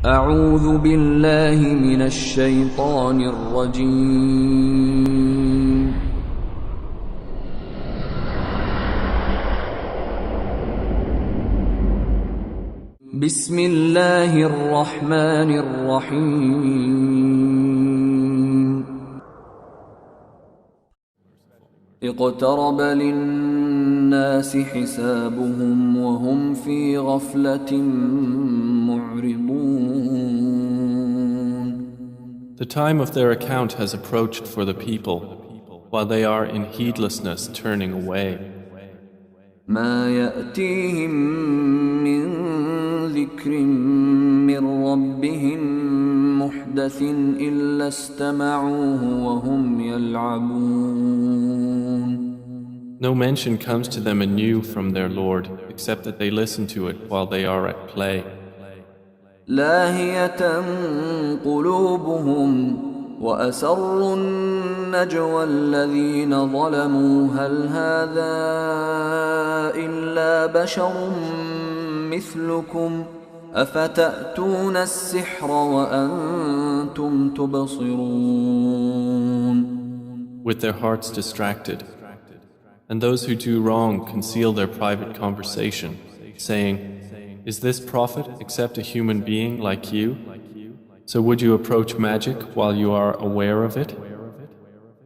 أعوذ بالله من الشيطان الرجيم. بسم الله الرحمن الرحيم. اقترب للناس حسابهم وهم في غفلة معرضون. The time of their account has approached for the people, while they are in heedlessness turning away. ما يأتيهم من ذكر من ربهم محدث إلا استمعوه وهم يلعبون. No mention comes to them anew from their Lord, except that they listen to it while they are at play. لاهية قلوبهم وأسروا النجوى الذين ظلموا هل هذا إلا بشر مثلكم أفتأتون السحر وأنتم تبصرون. With their hearts distracted. And those who do wrong conceal their private conversation, saying, "Is this prophet except a human being like you? So would you approach magic while you are aware of it?"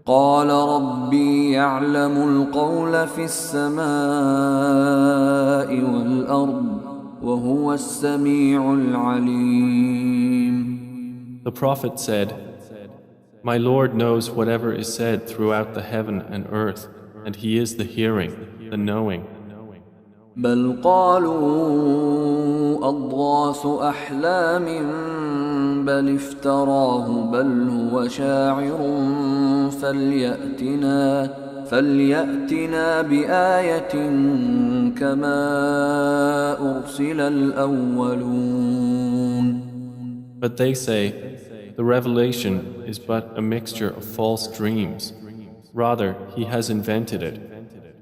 قال ربي يعلم القول في السماء والأرض وهو السميع العليم. The prophet said, "My Lord knows whatever is said throughout the heaven and earth, and He is the hearing, the knowing." بل قالوا أضغاث أحلام بل افتراه بل هو شاعر فليأتنا بآية كما أرسل الأولون. But they say, "The revelation is but a mixture of false dreams. Rather, he has invented it.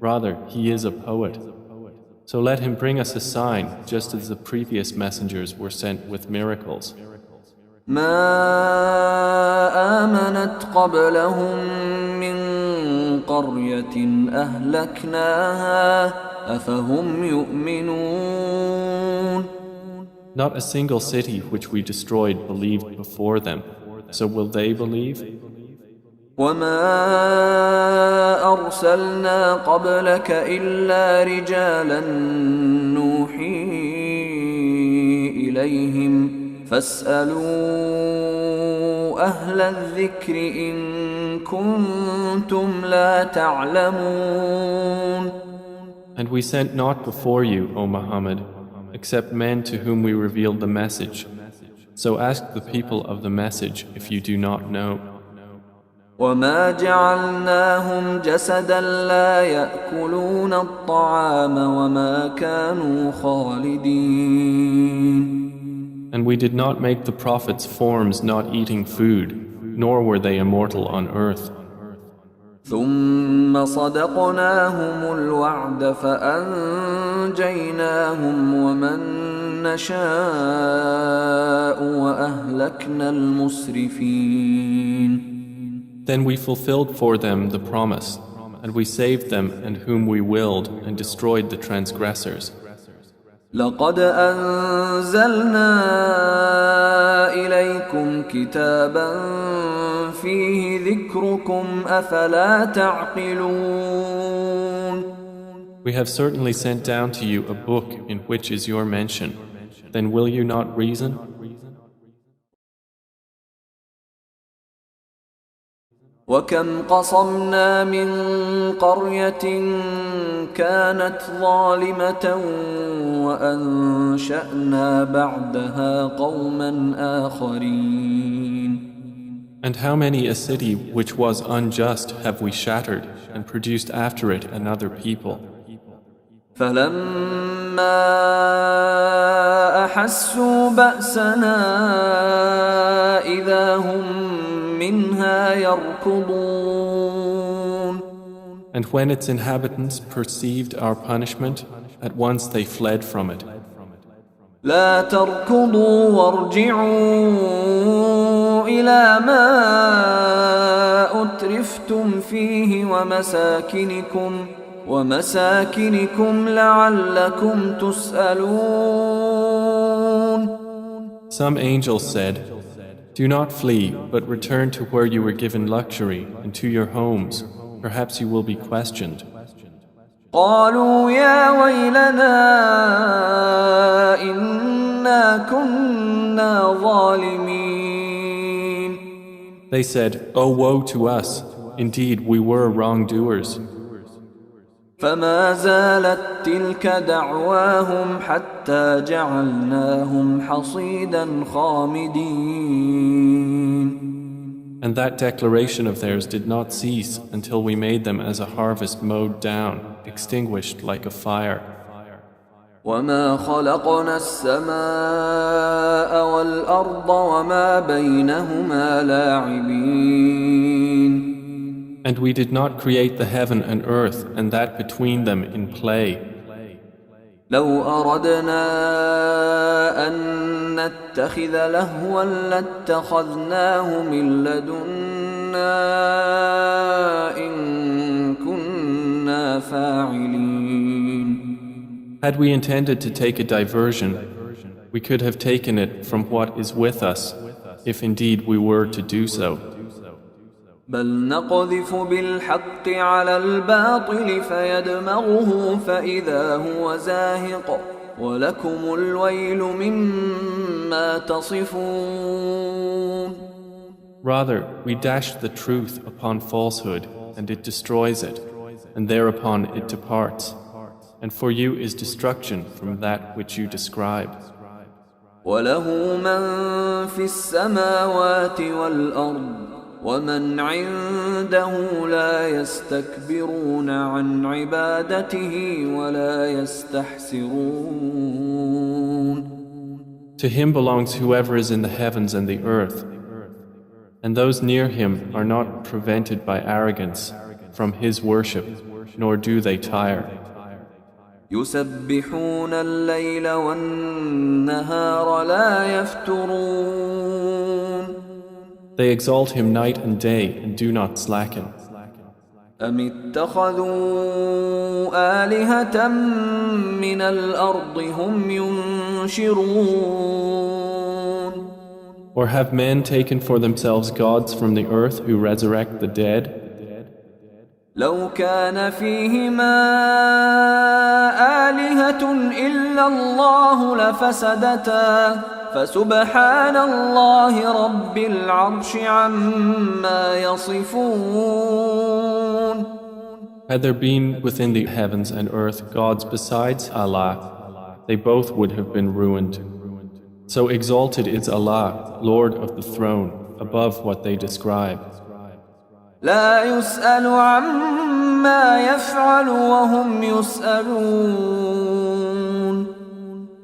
Rather, he is a poet. So let him bring us a sign, just as the previous messengers were sent with miracles." ما آمنت قبلهم من قرية أهلكناها أفهم يؤمنون. Not a single city which we destroyed believed before them. So will they believe? وما أرسلنا قبلك إلا رجالا نوحي إليهم فاسألوا أهل الذكر إن كنتم لا تعلمون. And we sent not before you, O Muhammad, except men to whom we revealed the message. So ask the people of the message if you do not know. وما جعلناهم جسدا لا يأكلون الطعام وما كانوا خالدين. And we did not make the prophets forms not eating food, nor were they immortal on earth. ثم صدقناهم الوعد فأنجيناهم ومن نشاء وأهلكنا المسرفين. Then we fulfilled for them the promise, and we saved them and whom we willed and destroyed the transgressors. لقد أنزلنا إليكم كتابا فيه ذكركم أفلا تعقلون. We have certainly sent down to you a book in which is your mention. Then will you not reason? وكم قصمنا من قرية كانت ظالمة وأنشأنا بعدها قوما آخرين. And how many a city which was unjust have we shattered and produced after it another people? فلما أحسوا بأسنا إذا هم منها يركضون. And when its inhabitants perceived our punishment, at once they fled from it. لا تركضوا وارجعوا إلى ما أترفتم فيه ومساكنكم لعلكم تسألون. Some angels said, "Do not flee, but return to where you were given luxury and to your homes. Perhaps you will be questioned." قالوا يا ويلنا إنا كنا ظالمين. They said, "Oh, woe to us! Indeed, we were wrongdoers." فما زالت تلك دعواهم حتى جعلناهم حصيدا خامدين. And that declaration of theirs did not cease until we made them as a harvest mowed down, extinguished like a fire. وما خلقنا السماء والأرض وما بينهما لاعبين. And we did not create the heaven and earth and that between them in play. لو أردنا أن نتخذ لهوا لاتخذناه من لدنا إن كنا فاعلين. Had we intended to take a diversion, we could have taken it from what is with us, if indeed we were to do so. بل نقذف بالحق على الباطل فيدمغه فإذا هو زاهق ولكم الويل مما تصفون. Rather, we dash the truth upon falsehood, and it destroys it, and thereupon it departs. And for you is destruction from that which you describe. وله من في السماوات والأرض ومن عنده لا يستكبرون عن عبادته ولا يستحسرون. To him belongs whoever is in the heavens and the earth, and those near him are not prevented by arrogance from his worship, nor do they tire. يسبحون الليل والنهار لا يفترون. They exalt him night and day and do not slacken. أم اتخذوا آلهة من الأرض هم ينشرون. Or have men taken for themselves gods from the earth who resurrect the dead? لو كان فيهما آلهة إلا الله لفسدتا فسبحان الله رب العرش عما يصفون. Had there been within the heavens and earth gods besides Allah, they both would have been ruined. So exalted is Allah, Lord of the throne, above what they describe. لا يسأل عما يفعل وهم يسألون.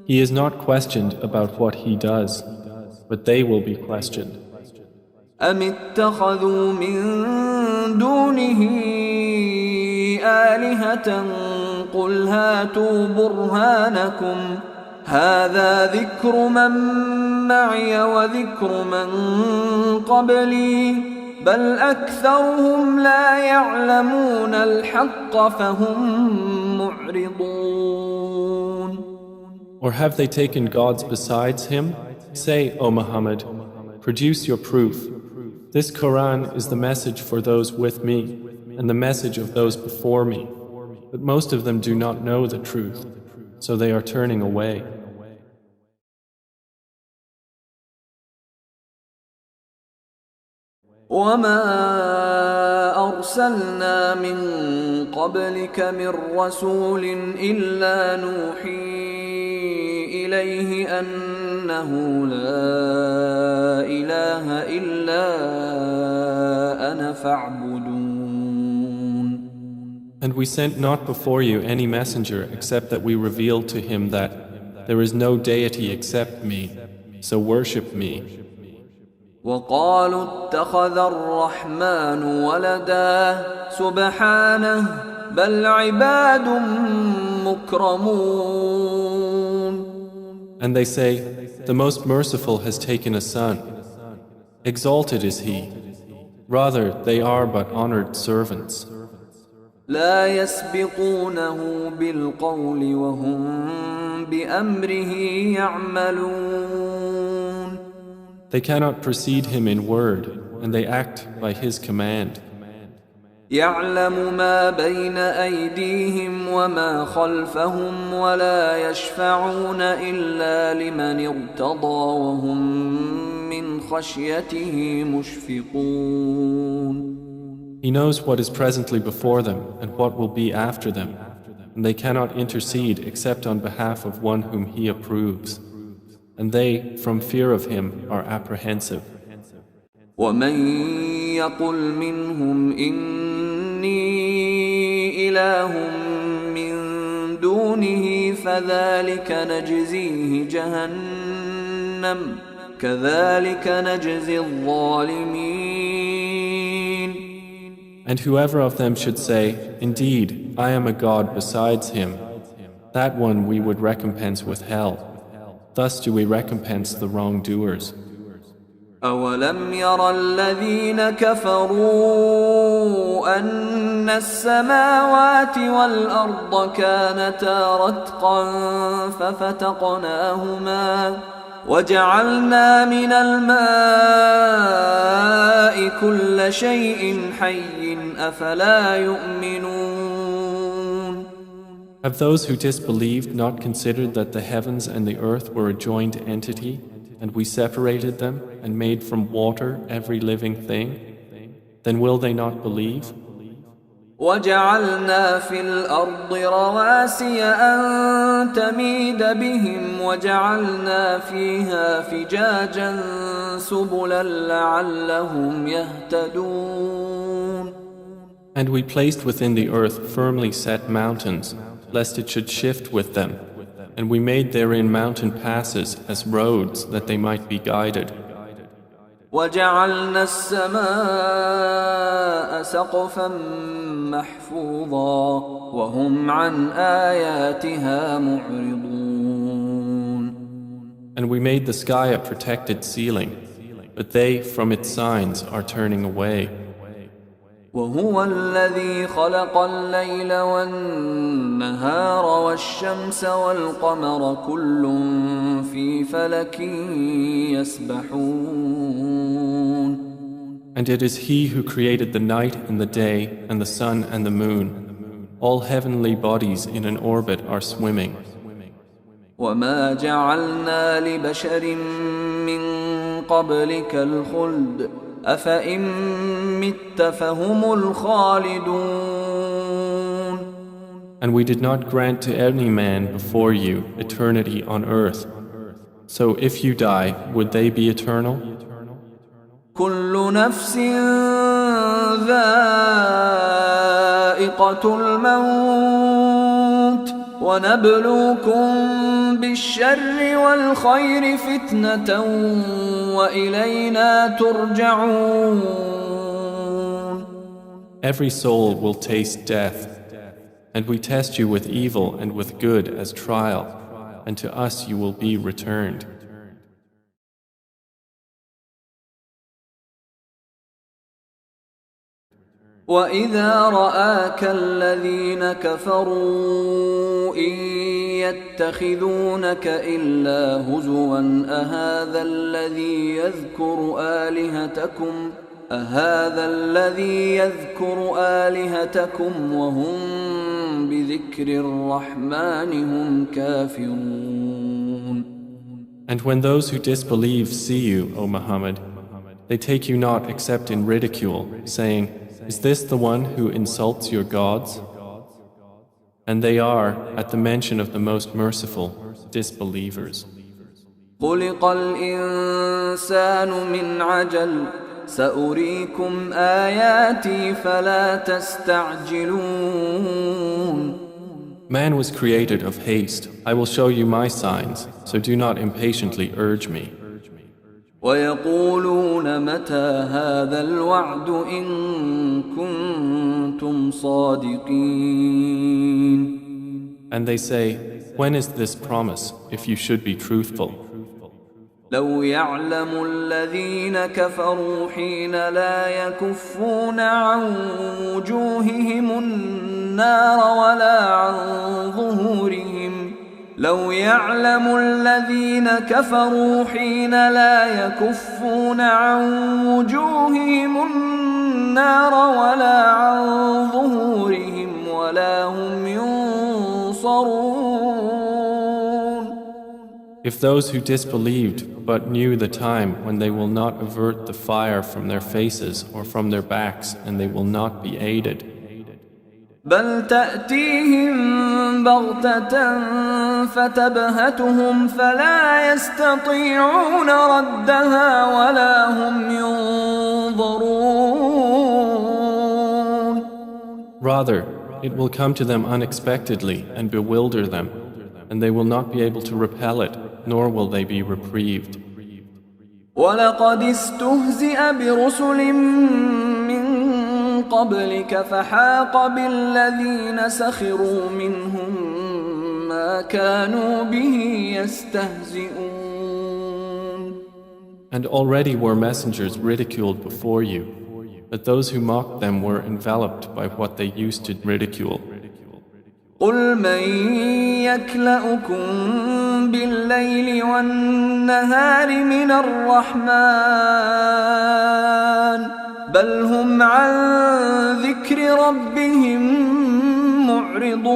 He is not questioned about what he does, but they will be questioned. أم اتخذوا من دونه آلهة قل هاتوا برهانكم هذا ذكر من معي وذكر من قبلي بل أكثرهم لا يعلمون الحق فهم معرضون. Or have they taken gods besides him? Say, O Muhammad, produce your proof. This Quran is the message for those with me and the message of those before me. But most of them do not know the truth, so they are turning away. وما أرسلنا من قبلك من رسول إلا نوحي إليه أنه لا إله إلا أنا فاعبدون. And we sent not before you any messenger except that we revealed to him that there is no deity except me, so worship me. وقالوا اتخذ الرحمن ولدا سبحانه بل عباد مكرمون. And they say, the Most Merciful has taken a son. Exalted is He. Rather, they are but honored servants. لا يسبقونه بالقول وهم بأمره يعملون. They cannot precede Him in word, and they act by His command. يعلم ما بين أيديهم وما خلفهم ولا يشفعون إلا لمن ارتضى وهم من خشيته مشفقون. He knows what is presently before them and what will be after them, and they cannot intercede except on behalf of one whom He approves. And they, from fear of Him, are apprehensive. ومن يقل منهم إني إله من دونه فذلك نجزيه جهنم كذلك نجزي الظالمين. And whoever of them should say, indeed, I am a God besides Him, that one we would recompense with hell. Thus do we recompense the wrongdoers. أولم ير الذين كفروا أن السماوات والأرض كانتا رتقا ففتقناهما وجعلنا من الماء كل شيء حي أفلا يؤمنون. Have those who disbelieved not considered that the heavens and the earth were a joined entity, and we separated them and made from water every living thing? Then will they not believe? وجعلنا في الأرض رواسي أن تميد بهم وجعلنا فيها فجاجا سبلا لعلهم يهتدون. And we placed within the earth firmly set mountains, lest it should shift with them, and we made therein mountain passes as roads that they might be guided. وجعلنا السماء سقفا محفوظا وهم عن آياتها معرضون. And we made the sky a protected ceiling, but they from its signs are turning away. وهو الذي خلق الليل والنهار والشمس والقمر كل في فلك يسبحون. And it is He who created the night and the day and the sun and the moon. All heavenly bodies in an orbit are swimming. وما جعلنا لبشر من قبلك الخلد أفإن مت فهم الخالدون. And we did not grant to any man before you eternity on earth. So if you die, would they be eternal? كل نفس ذائقة الموت ونبلوكم بالشر والخير فتنة وإلينا ترجعون. Every soul will taste death, and we test you with evil and with good as trial, and to us you will be returned. وَإِذَا رَآكَ الَّذِينَ كَفَرُوا إِن يَتَّخِذُونَكَ إِلَّا هُزُوًا أَهَذَا الَّذِي يَذْكُرُ آلِهَتَكُمْ وَهُمْ بِذِكْرِ الرَّحْمَنِ هُمْ كَافِرُونَ. And when those who disbelieve see you, O Muhammad, they take you not except in ridicule, saying, "Is this the one who insults your gods?" And they are, at the mention of the Most Merciful, disbelievers. خُلِقَ الْإِنسَانُ مِنْ عَجَلٍ سَأُرِيكُمْ آيَاتِي فَلَا تَسْتَعْجِلُونَ. Man was created of haste. I will show you my signs, so do not impatiently urge me. وَيَقُولُونَ مَتَى هَذَا الْوَعْدُ إِن كُنتُمْ صَادِقِينَ. And they say, when is this promise, if you should be truthful? لو يعلم الذين كفروا حين لا يكفون عن وجوههم النار ولا عن ظهورهم لو يعلم الذين كفروا حين لا يكفون عن وجوههم النار ولا عن ظهورهم ولا هم ينصرون. If those who disbelieved but knew the time when they will not avert the fire from their faces or from their backs and they will not be aided. بل تأتيهم بغتة فتبهتهم فلا يستطيعون ردها ولا هم ينظرون. Rather, it will come to them unexpectedly and bewilder them, and they will not be able to repel it, nor will they be reprieved. ولقد استهزئ برسل من قبلك فحاق بالذين سخروا منهم ما كانوا به يستهزئون. And already were messengers ridiculed before you, but those who mocked them were enveloped by what they used to ridicule. قل من يكلؤكم بالليل والنهار من الرحمن بل هم عن ذكر ربهم معرضون.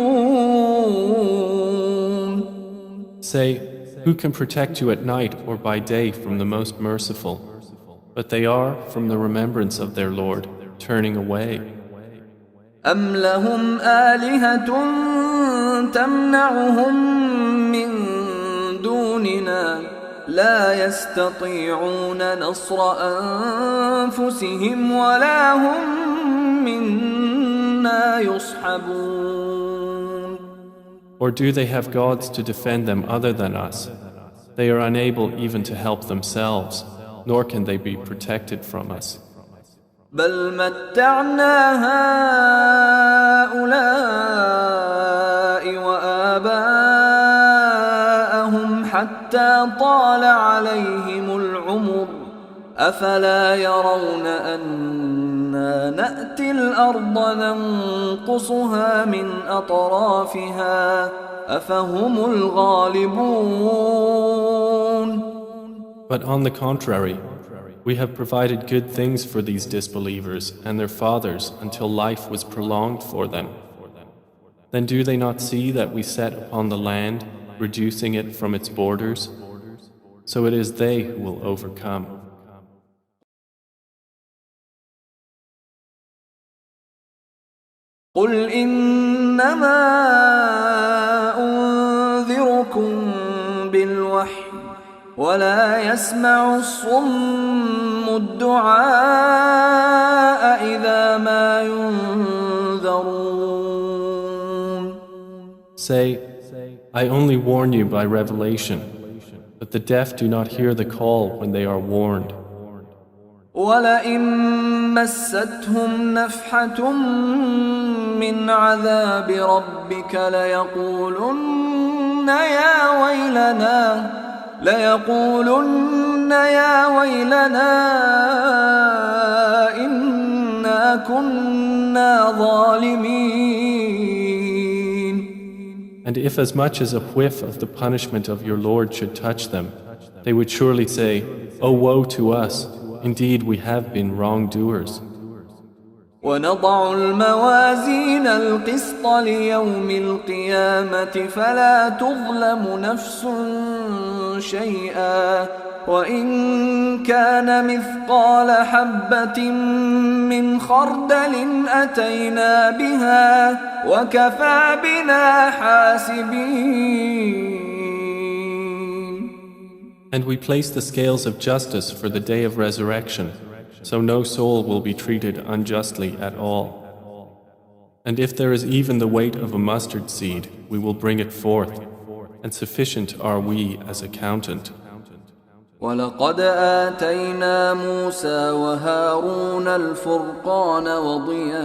Say, who can protect you at night or by day from the most merciful? But they are, from the remembrance of their Lord, turning away. أم لهم آلهة تمنعهم من دوننا لا يستطيعون نصر أنفسهم ولا هم منا يصحبون. Or do they have gods to defend them other than us? They are unable even to help themselves, nor can they be protected from us. بل متعنا هؤلاء وآباءهم حتى طال عليهم العمر أفلا يرون أنا نأتي الأرض ننقصها من أطرافها أفهم الغالبون. But on the contrary, we have provided good things for these disbelievers and their fathers until life was prolonged for them. Then do they not see that we set upon the land, reducing it from its borders? So it is they who will overcome. قل إنما أنذركم بالوحي ولا يسمع الصم الدعاء إذا ما ينذرون. Say, I only warn you by revelation, but the deaf do not hear the call when they are warned. ولئن مستهم نفحة من عذاب ربك ليقولن يا ويلنا إنا كنا ظالمين. And if as much as a whiff of the punishment of your Lord should touch them, they would surely say, "Oh, woe to us! Indeed, we have been wrongdoers." ونضع الموازين القسط ليوم القيامة فلا تظلم نفس شيئا وإن كان مثقال حبة من خردل أتينا بها وكفى بنا حاسبين. And we place the scales of justice for the day of resurrection, so no soul will be treated unjustly at all. And if there is even the weight of a mustard seed, we will bring it forth, and sufficient are we as accountant. ولقد آتينا موسى وهارون الفرقان وضياء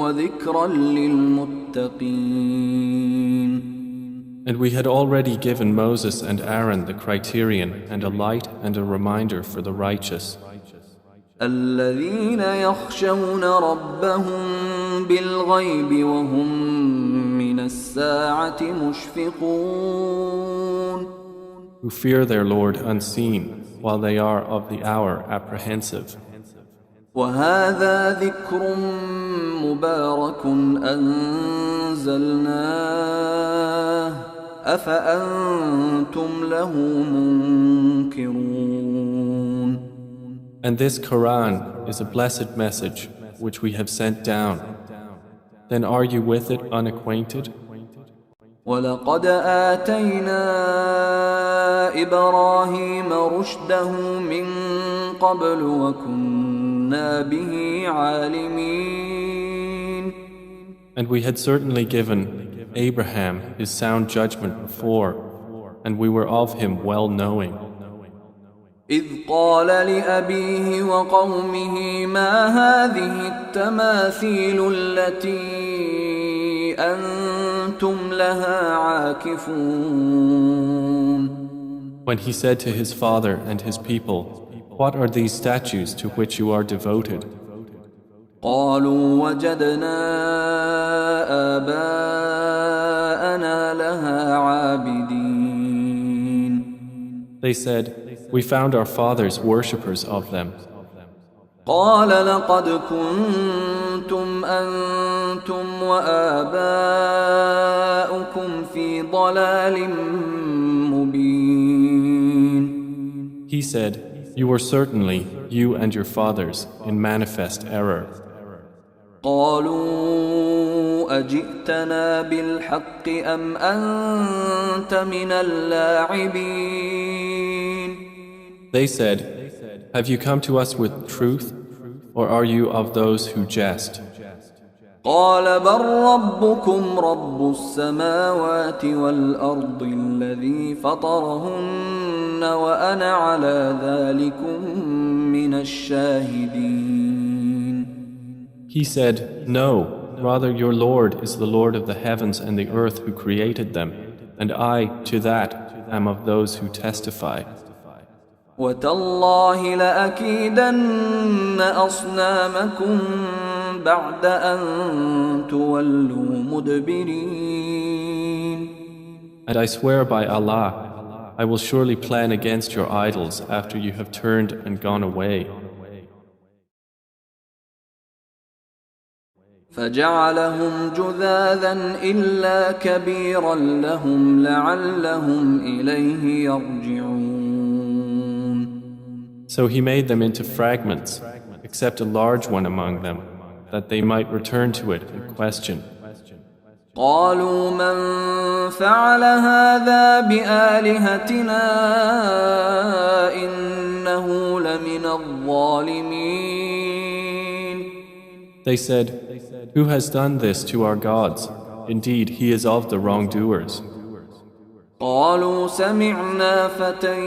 وذكرا للمتقين. للمتقين. And we had already given Moses and Aaron the criterion and a light and a reminder for the righteous. الذين يخشون ربهم بالغيب وهم من الساعة مشفقون. Who fear their Lord unseen, while they are of the hour apprehensive. وهذا ذكر مبارك أنزلناه أفأنتم له منكرون. And this Quran is a blessed message which we have sent down. Then are you with it unacquainted? ولقد آتينا إبراهيم رشده من قبل وكنا به عالمين. And we had certainly given Abraham his sound judgment before, and we were of him well knowing. إذ قال لأبيه وقومه ما هذه التماثيل التي أنتم لها عاكفون. When he said to his father and his people, what are these statues to which you are devoted? قالوا وجدنا آباءنا لها عابدين. They said, we found our fathers worshippers of them. قال لقد كنتم أنتم وآباؤكم في ضلال مبين. He said, you were certainly, you and your fathers, in manifest error. قالوا أجئتنا بالحق أم أنت من اللاعبين. They said, have you come to us with truth, or are you of those who jest? قال بل ربكم رب السماوات والأرض الذي فطرهن وأنا على ذلكم من الشاهدين. He said, no, rather your Lord is the Lord of the heavens and the earth who created them, and I, to that, am of those who testify. وتالله لأكيدن أصنامكم بعد أن تولوا مدبرين. And I swear by Allah, I will surely plan against your idols after you have turned and gone away. فجعلهم جذاذا إلا كبيرا لهم لعلهم إليه يرجعون. So he made them into fragments, except a large one among them, that they might return to it and question. قالوا من فعل هذا بآلهتنا إنه لمن الظالمين. They said, who has done this to our gods? Indeed, he is of the wrongdoers. قالوا سمعنا فتى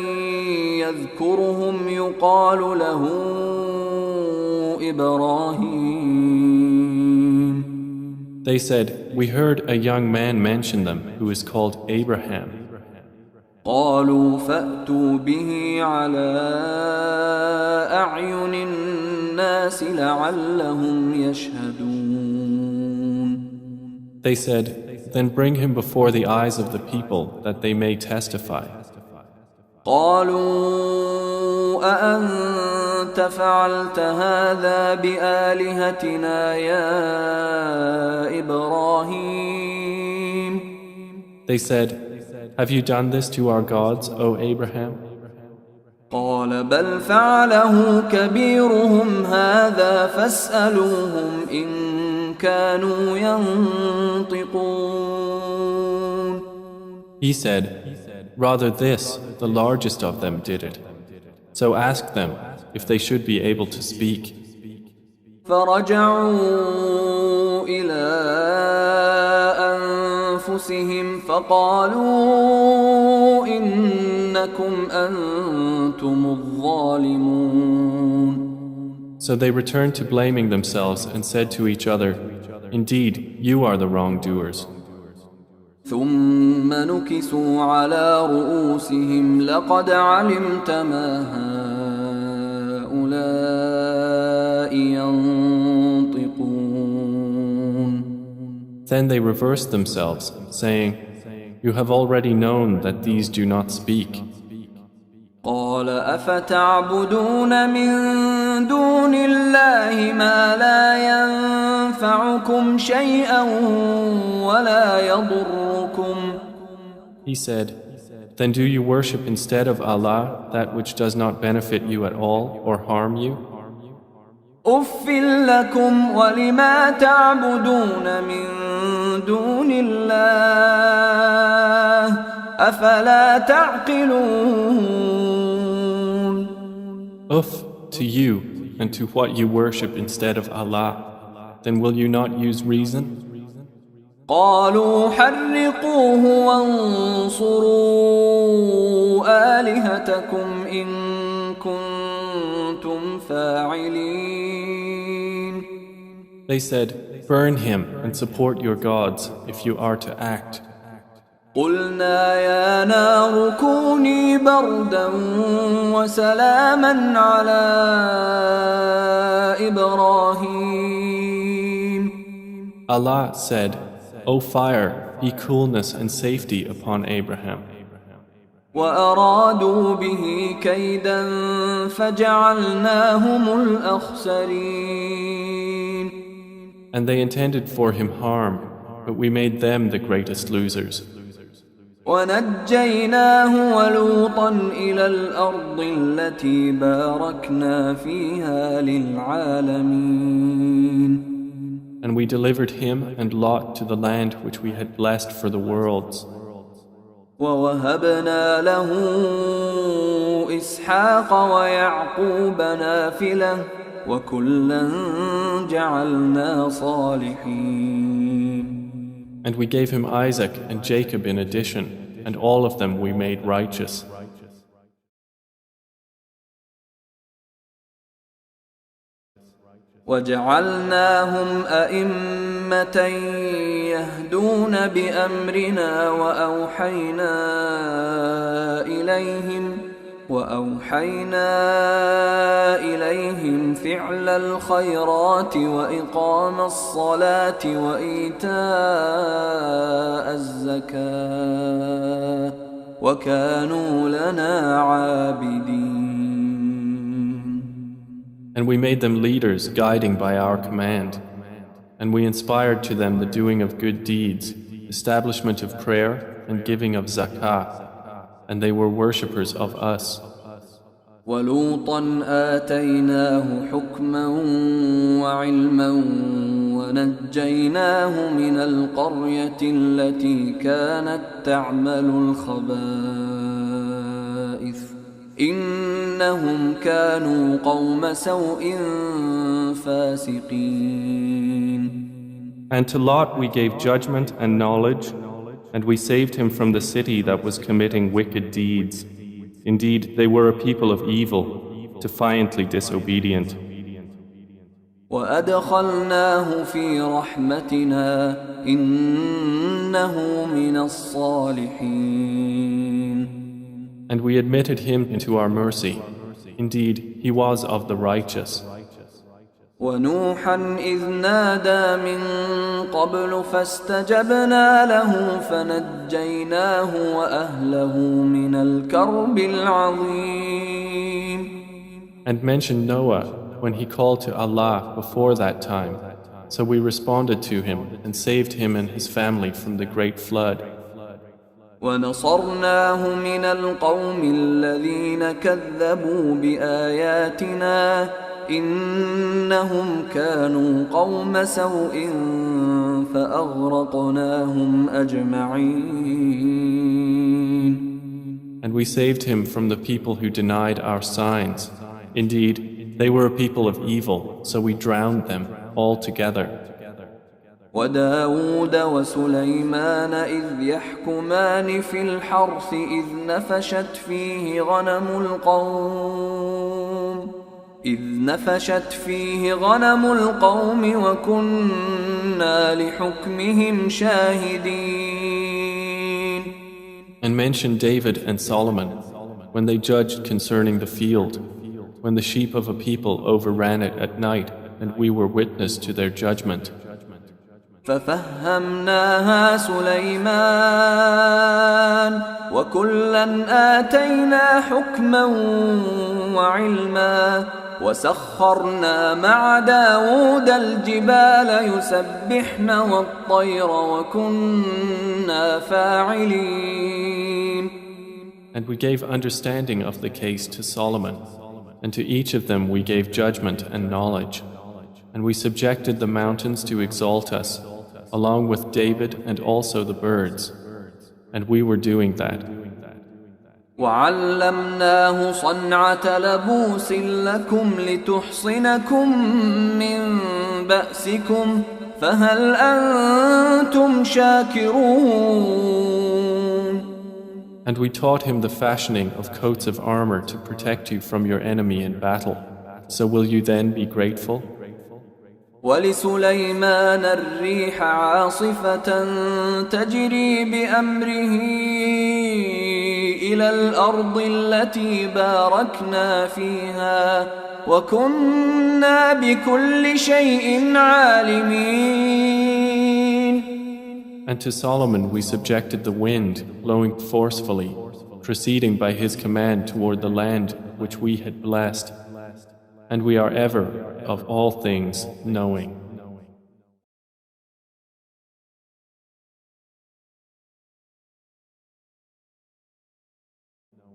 يذكرهم يقال له إبراهيم. They said, we heard a young man mention them who is called Abraham. قالوا فأتوا به على أعين الناس لعلهم يشهدون. They said, then bring him before the eyes of the people that they may testify. قالوا أأنت فعلت هذا بآلهتنا يا إبراهيم. They said, have you done this to our gods, O Abraham? قال بل فعله كبيرهم هذا فاسألوهم إن كانوا ينطقون. He said, rather this, the largest of them did it. So ask them if they should be able to speak. فرجعوا إلى أنفسهم فقالوا إنكم أنتم الظالمون. So they returned to blaming themselves and said to each other, Indeed, you are the wrongdoers. ثم نكسوا على رؤوسهم لقد علمت ما هؤلاء ينطقون. Then they reversed themselves, saying, You have already known that these do not speak. قال أفتعبدون من دون الله ما لا ينفعكم شيئا ولا يضركم. He said, Then do you worship instead of Allah that which does not benefit you at all or harm you? أف لكم ولما تعبدون من دون الله أفلا تعقلون. Uff to you and to what you worship instead of Allah. Then will you not use reason? قالوا حرقوه وانصروا آلهتكم إن كنتم فاعلين. They said, Burn him and support your gods if you are to act. قلنا يا نار كوني بردا وسلاما على إبراهيم. Allah said, O fire, be coolness and safety upon Abraham. وأرادوا به كيدا فجعلناهم الأخسرين. And they intended for him harm, but we made them the greatest losers. ونجيناه ولوطا إلى الأرض التي باركنا فيها للعالمين. And we delivered him and Lot to the land which we had blessed for the worlds. ووهبنا له إسحاق ويعقوب نافلة وكلا جعلنا صالحين. And we gave him Isaac and Jacob in addition, and all of them we made righteous. وجعلناهم أئمة يهدون بأمرنا وأوحينا إليهم فعل الخيرات وإقام الصلاة وإيتاء الزكاة وكانوا لنا عابدين. And we made them leaders guiding by our command. And we inspired to them the doing of good deeds, establishment of prayer and giving of zakah. And they were worshippers of us. وَلُوطًا آتَيْنَاهُ حُكْمًا وَعِلْمًا وَنَجَّيْنَاهُ مِنَ الْقَرْيَةِ الَّتِي كَانَتْ تَعْمَلُ الْخَبَائِثَ إِنَّهُمْ كَانُوا قَوْمَ سَوْءٍ فَاسِقِينَ. And to Lot we gave judgment and knowledge, and we saved him from the city that was committing wicked deeds. Indeed, they were a people of evil, defiantly disobedient. وَأَدْخَلْنَاهُ فِي رَحْمَتِنَا إِنَّهُ مِنَ الصَّالِحِينَ. And we admitted him into our mercy. Indeed, he was of the righteous. ونوحا إذ نادى من قبل فاستجبنا له فنجيناه وأهله من الكرب العظيم. And mention Noah when he called to Allah before that time. So we responded to him and saved him and his family from the great flood. ونصرناه من القوم الذين كذبوا بآياتنا إنهم كانوا قوم سوء فأغرقناهم أجمعين. And we saved him from the people who denied our signs. Indeed, they were a people of evil, so we drowned them all together. وداود وسليمان إذ يحكمان في الحرث إذ نفشت فيه غنم القوم وكنا وكنا لحكمهم شاهدين. And mention David and Solomon when they judged concerning the field, when the sheep of a people overran it at night, and we were witness to their judgment. ففهمناها سليمان وكلا آتينا حكما وعلما وسخرنا مع داود الجبال يسبحن والطير وكنا فاعلين. And we gave understanding of the case to Solomon, and to each of them we gave judgment and knowledge. And we subjected the mountains to exalt us, along with David and also the birds. And we were doing that. وعلمناه صنعة لبوس لكم لتحصنكم من بأسكم فهل أنتم شاكرون. And we taught him the fashioning of coats of armor to protect you from your enemy in battle. So will you then be grateful? ولسليمان الريح عاصفة تجري بأمره إلى الأرض التي باركنا فيها وكنا بكل شيء عالمين. And to Solomon we subjected the wind, blowing forcefully, proceeding by his command toward the land which we had blessed. And we are ever, of all things, knowing.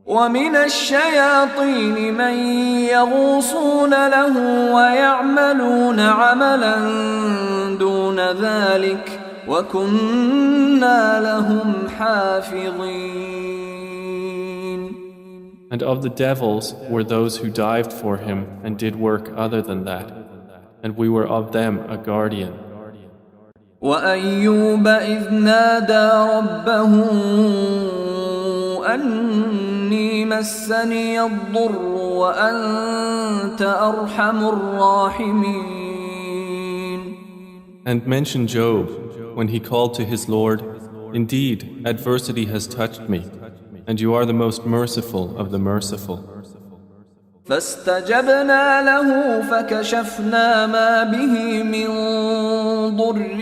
ومن الشياطين من يغوصون له ويعملون عملا دون ذلك وكنا لهم حافظين. And of the devils were those who dived for him and did work other than that, and we were of them a guardian. وأيوب إذ نادى ربه أني مسني الضر وأنت أرحم الراحمين. And mention Job when he called to his Lord, "Indeed, adversity has touched me, and you are the most merciful of the merciful." فاستجبنا له فكشفنا ما به من ضر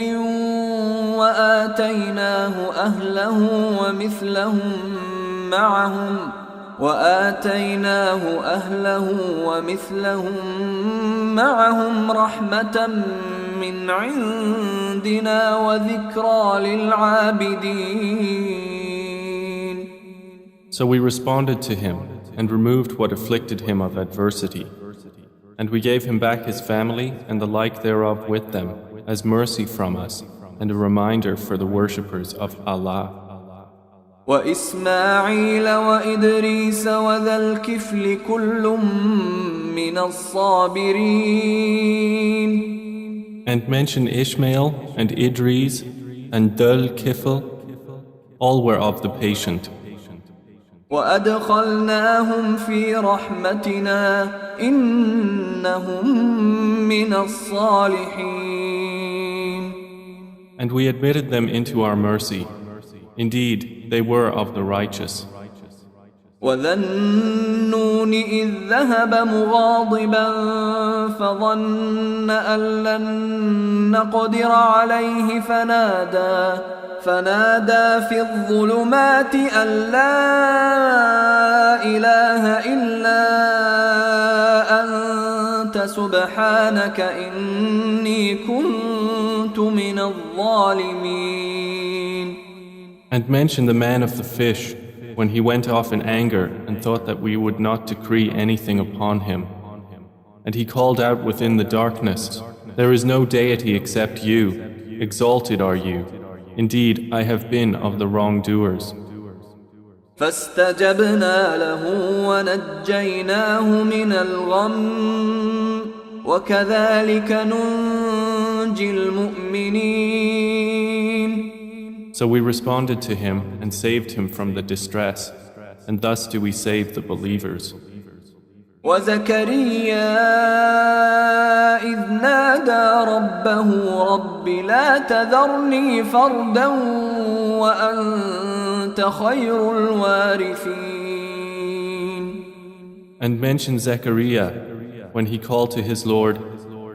وآتيناه أهله ومثلهم معهم رحمة من عندنا وذكرى للعابدين. So we responded to him and removed what afflicted him of adversity. And we gave him back his family and the like thereof with them as mercy from us and a reminder for the worshippers of Allah. وإسماعيل وإدريس وذا الكفل كل من الصابرين. And mention Ishmael and Idris and Dhul Kifl, all were of the patient. وأدخلناهم في رحمتنا إنهم من الصالحين. And we admitted them into our mercy. Indeed, they were of the righteous. وذا النون إذ ذهب مغاضبا فظن أن لن نقدر عليه فنادى في الظلمات أن لا إله إلا أنت سبحانك إني كنت من الظالمين. And mention the man of the fish when he went off in anger and thought that we would not decree anything upon him. And he called out within the darkness, "There is no deity except you. Exalted are you. Indeed, I have been of the wrongdoers." فاستجبنا له ونجيناه من الغم وكذلك ننجي المؤمنين. So we responded to him and saved him from the distress, and thus do we save the believers. وزكريا إذ نادى ربه رب لا تذرني فردا وأنت خير الوارثين. And mention Zechariah when he called to his Lord,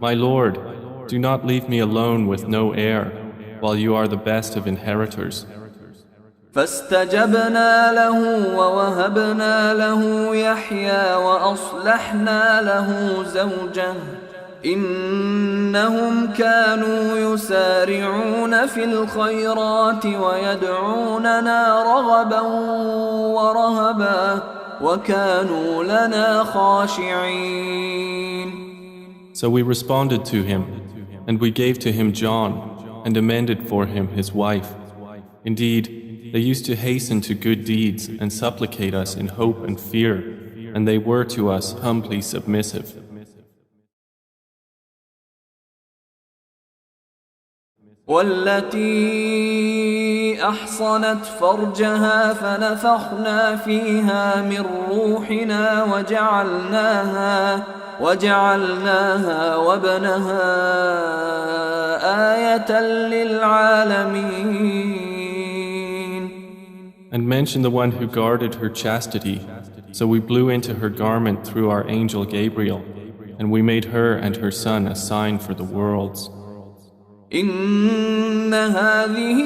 My Lord, do not leave me alone with no heir, while you are the best of inheritors. فاستجبنا له ووهبنا له يحيى وأصلحنا له زوجه إنهم كانوا يسارعون في الخيرات ويدعوننا رغبا ورهبا وكانوا لنا خاشعين. So we responded to him, and we gave to him John, and amended for him his wife. Indeed, they used to hasten to good deeds and supplicate us in hope and fear, and they were to us humbly submissive. والتي أحصنت فرجها فنفخنا فيها من روحنا وجعلناها وابنها آية للعالمين. And mention the one who guarded her chastity. So we blew into her garment through our angel Gabriel, and we made her and her son a sign for the worlds. إن هذه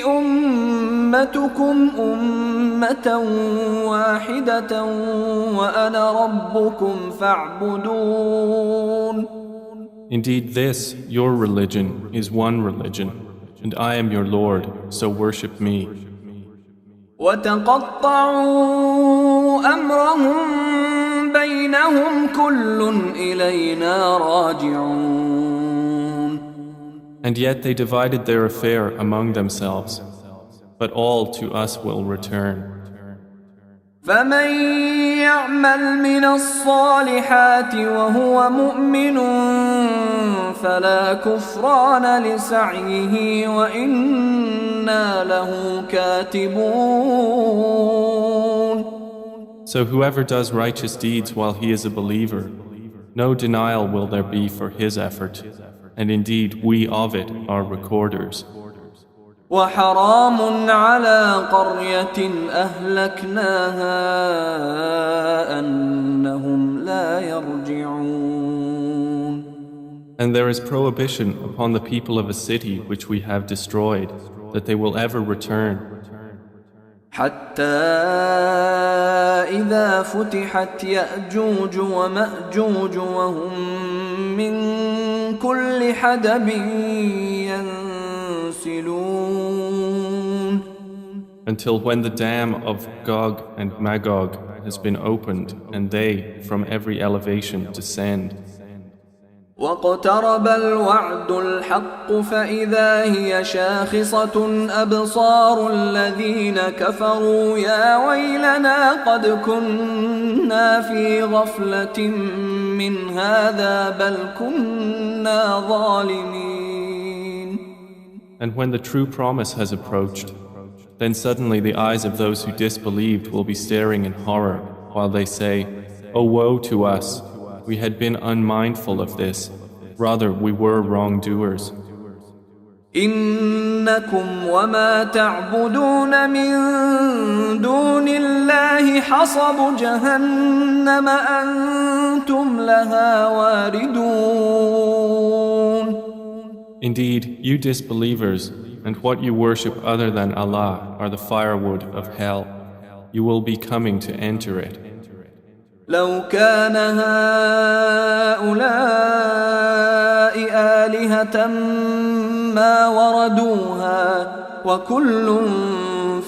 أمتكم أمة واحدة وأنا ربكم فاعبدون. Indeed, this, your religion, is one religion, and I am your Lord, so worship me. وتقطعوا أمرهم بينهم كل إلينا راجعون. And yet they divided their affair among themselves, but all to us will return. فمن يعمل من الصالحات وهو مؤمن فلا كفران لسعيه وإنا له كاتبون. So whoever does righteous deeds while he is a believer, no denial will there be for his effort, and indeed we of it are recorders. وحرام على قرية أهلكناها أنهم لا يرجعون. And there is prohibition upon the people of a city which we have destroyed, that they will ever return. حتى إذا فتحت يأجوج ومأجوج وهم من كل حدب ينسلون. Until when the dam of Gog and Magog has been opened and they from every elevation descend. واقترب الوعد الحق فإذا هي شاخصة أبصار الذين كفروا يا ويلنا قد كنا في غفلة من هذا بل كنا ظالمين. And when the true promise has approached, then suddenly the eyes of those who disbelieved will be staring in horror while they say, "Oh woe to us! We had been unmindful of this. Rather, we were wrongdoers." إنكم وما تعبدون من دون الله حصب جهنم أنتم لها واردون. Indeed, you disbelievers and what you worship other than Allah are the firewood of hell. You will be coming to enter it. لو كان هؤلاء آلهة ما وردوها وكل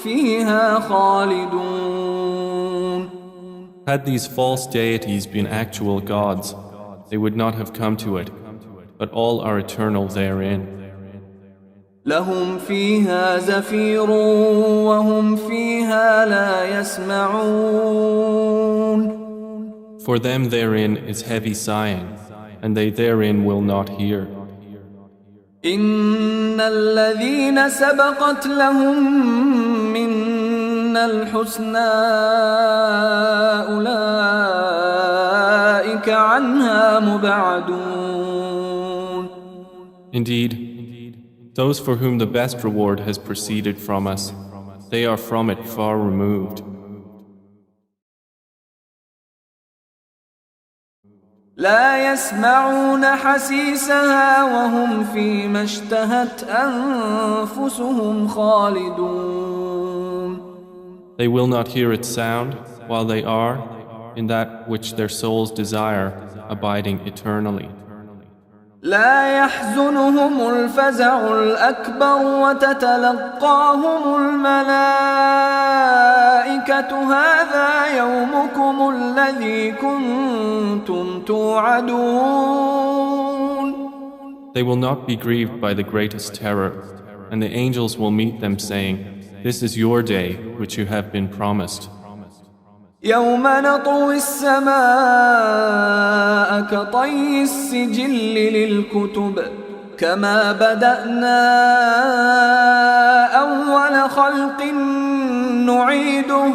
فيها خالدون. Had these false deities been actual gods, they would not have come to it, but all are eternal therein. لهم فيها زفير وهم فيها لا يسمعون. For them therein is heavy sighing, and they therein will not hear. إن الذين سبقت لهم منا الحسنى أولئك عنها مبعدون. Indeed, those for whom the best reward has proceeded from us, they are from it far removed. لا يسمعون حسيسها وهم فيما اشتهت أنفسهم خالدون. They will not hear its sound while they are in that which their souls desire, abiding eternally. لا يحزنهم الفزع الأكبر وتتلقاهم الملائكة هذا يومكم الذي كنتم توعدون. They will not be grieved by the greatest terror, and the angels will meet them saying, "This is your day which you have been promised." يوم نطوي السماء كطي السجل للكتب كما بدأنا أول خلق نعيده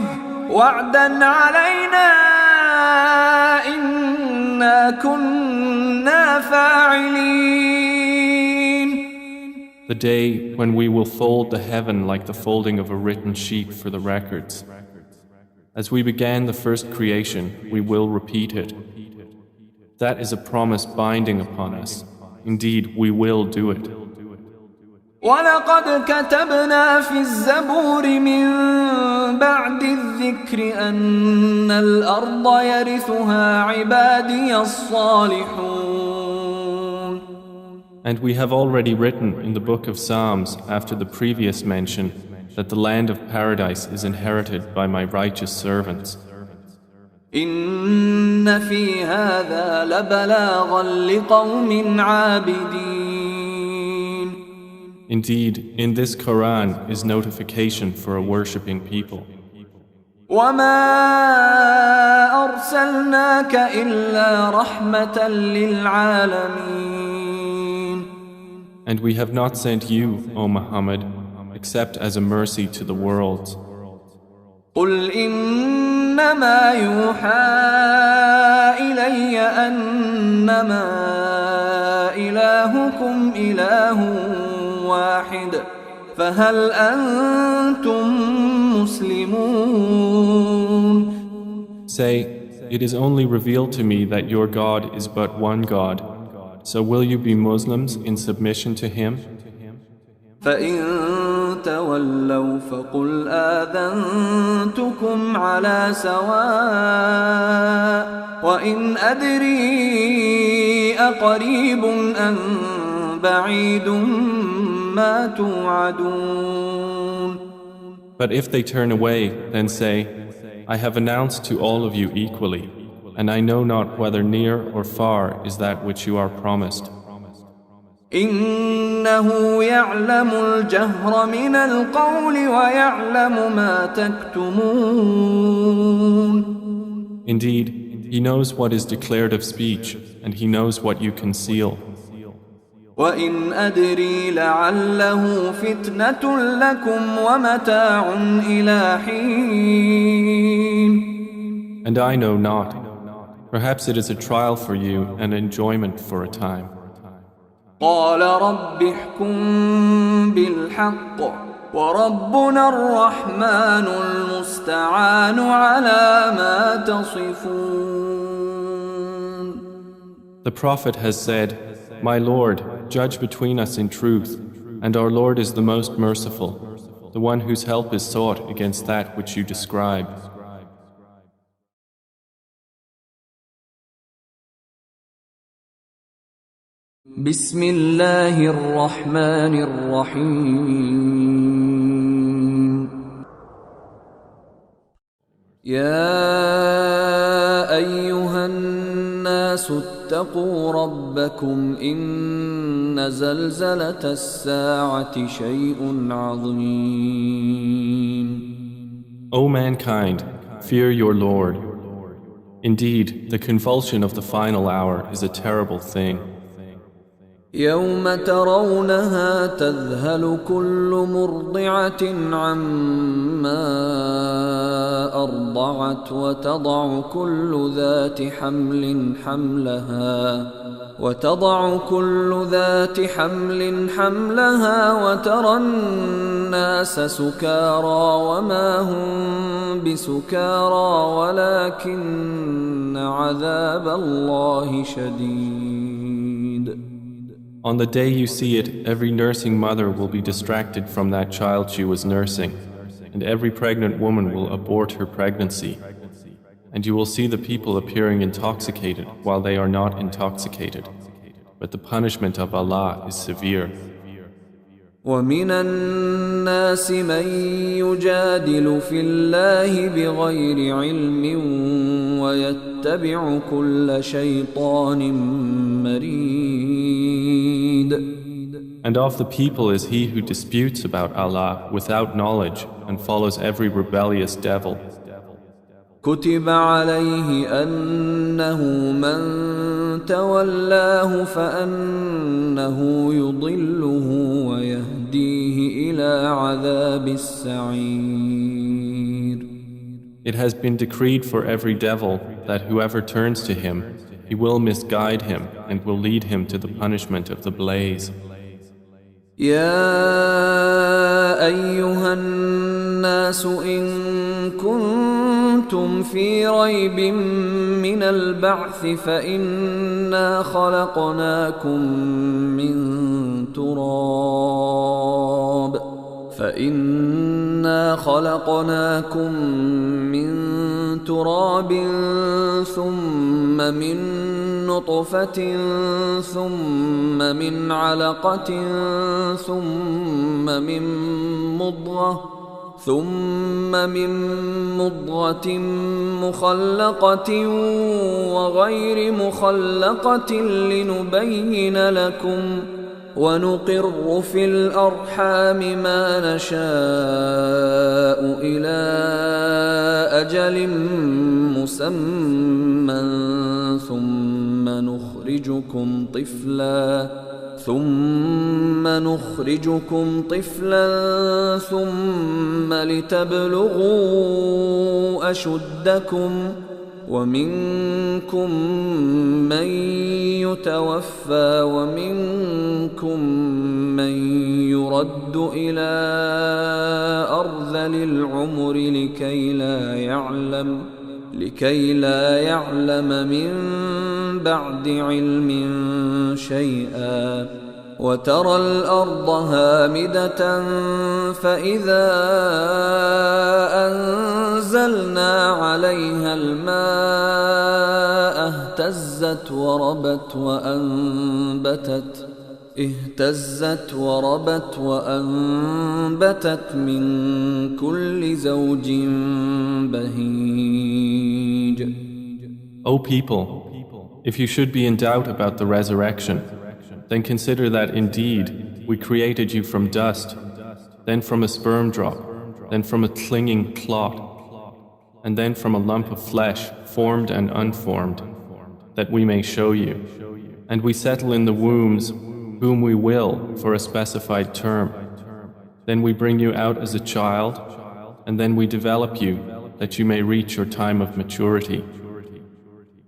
وعدا علينا إنا كنا فاعلين. The day when we will fold the heaven like the folding of a written sheet for the records. As we began the first creation, we will repeat it. That is a promise binding upon us. Indeed, we will do it. وَلَقَدْ كَتَبْنَا فِي الزَّبُورِ مِن بَعْدِ الذِّكْرِ أَنَّ الْأَرْضَ يَرِثُهَا عِبَادِيَ الصَّالِحُونَ. And we have already written in the book of Psalms after the previous mention that the land of paradise is inherited by my righteous servants. إن في هذا لبلاغا لقوم عابدين. Indeed, in this Quran is notification for a worshipping people. وما أرسلناك إلا رحمة للعالمين. And we have not sent you, O Muhammad, except as a mercy to the world. قل إنما يوحى إلي أنما إلهكم إله واحد فهل أنتم مسلمون. Say, it is only revealed to me that your God is but one God. So will you be Muslims in submission to Him? فإن تولوا فقل آذنتكم على سواء وإن أدري أقريب أم بعيد ما توعدون. But if they turn away, then say, I have announced to all of you equally, and I know not whether near or far is that which you are promised. إنه يعلم الجهر من القول ويعلم ما تكتمون. Indeed, He knows what is declared of speech, and He knows what you conceal. وإن أدري لعله فتنة لكم ومتاع إلى حين. And I know not. Perhaps it is a trial for you and enjoyment for a time. قال رب احكم بالحق وربنا الرحمن المستعان على ما تصفون. The Prophet has said, My Lord, judge between us in truth, and our Lord is the most merciful, the one whose help is sought against that which you describe. بسم الله الرحمن الرحيم. يا أيها الناس اتقوا ربكم إن زلزلة الساعة شيء عظيم. O mankind, fear your Lord. Indeed, the convulsion of the final hour is a terrible thing. يوم ترونها تذهل كل مرضعة عما أرضعت وتضع كل ذات حمل حملها وترى الناس سكارى وما هم بسكارى ولكن عذاب الله شديد. On the day you see it, every nursing mother will be distracted from that child she was nursing, and every pregnant woman will abort her pregnancy. And you will see the people appearing intoxicated while they are not intoxicated. But the punishment of Allah is severe. وَمِنَ النَّاسِ مَن يُجَادِلُ فِي اللَّهِ بِغَيْرِ عِلْمٍ وَيَتَّبِعُ كُلَّ شَيْطَانٍ مَرِيدٍ. And of the people is he who disputes about Allah without knowledge and follows every rebellious devil. كتب عليه أنه من تولاه فأنه يضله ويهديه إلى عذاب السعير. It has been decreed for every devil that whoever turns to him, he will misguide him and will lead him to the punishment of the blaze. يا أيها الناس إن كنتم في ريب من البعث فإنا خلقناكم من تراب ثم من نطفة ثم من علقة ثم من مضغة مخلقة وغير مخلقة لنبين لكم ونقر في الأرحام ما نشاء إلى أجل مسمى ثم نخرجكم طفلا ثم لتبلغوا أشدكم ومنكم من يتوفى ومنكم من يرد إلى أرذل العمر لكي لا يعلم من بعد علم شيئا وترى الأرض هامدة فإذا أنزلنا عليها الماء اهتزت وربت وأنبتت من كل زوج بهيج. O people, if you should be in doubt about the resurrection, then consider that indeed we created you from dust, then from a sperm drop, then from a clinging clot, and then from a lump of flesh, formed and unformed, that we may show you. And we settle in the wombs whom we will for a specified term. Then we bring you out as a child, and then we develop you that you may reach your time of maturity.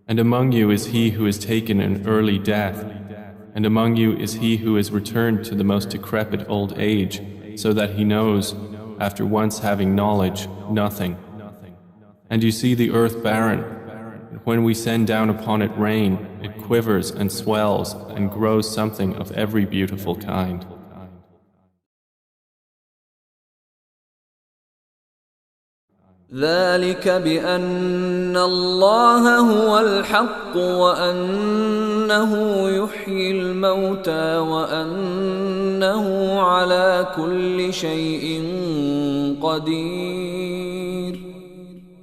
And among you is he who is taken an early death, and among you is he who is returned to the most decrepit old age, so that he knows, after once having knowledge, nothing. And you see the earth barren, and when we send down upon it rain, it quivers and swells and grows something of every beautiful kind. ذلك بأن الله هو الحق وأنه يحيي الموتى وأنه على كل شيء قدير.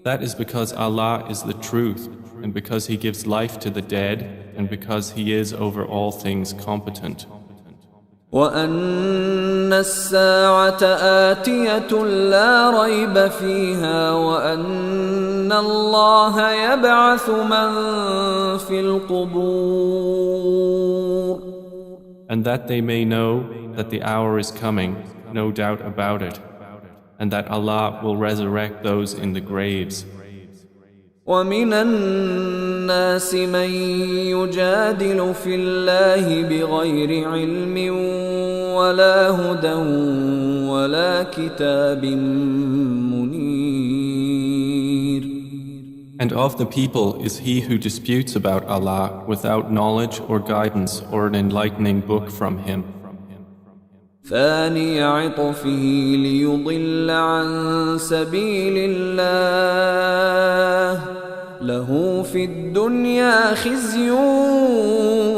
That is because Allah is the truth, and because He gives life to the dead, and because He is over all things competent. وأن الساعة آتية لا ريب فيها وأن الله يبعث من في القبور. and that they may know that the hour is coming, no doubt about it, and that Allah will resurrect those in the graves. ومن الناس من يجادل في الله بغير علم ولا هدى ولا كتاب منير. And of the people is he who disputes about Allah without knowledge or guidance or an enlightening book from him. ثاني عطفه ليضل عن سبيل الله له في الدنيا خزي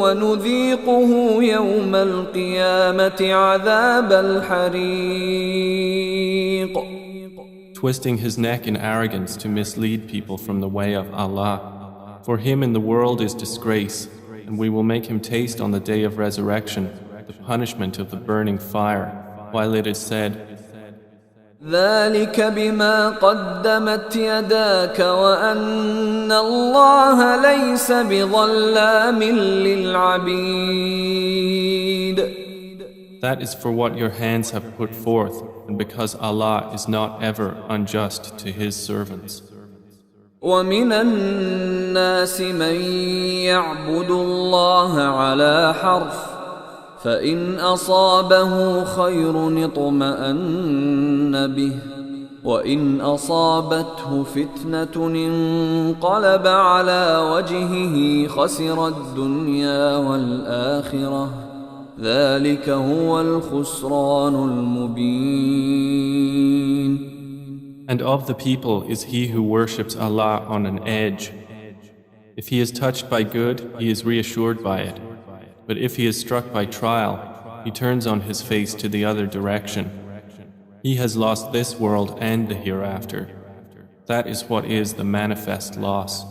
ونذيقه يوم القيامة عذاب الحريق. Twisting his neck in arrogance to mislead people from the way of Allah. For him in the world is disgrace, and we will make him taste on the day of resurrection the punishment of the burning fire, while it is said, ذلك بما قدمت يداك وأن الله ليس بظلام للعبيد. That is for what your hands have put forth, and because Allah is not ever unjust to His servants. ومن الناس من يعبد الله على حرف فإن أصابه خير اطمأن به وإن أصابته فتنة انقلب على وجهه خسر الدنيا والآخرة ذلك هو الخسران المبين. And of the people is he who worships Allah on an edge. If he is touched by good, he is reassured by it. But if he is struck by trial, he turns on his face to the other direction. He has lost this world and the hereafter. That is what is the manifest loss.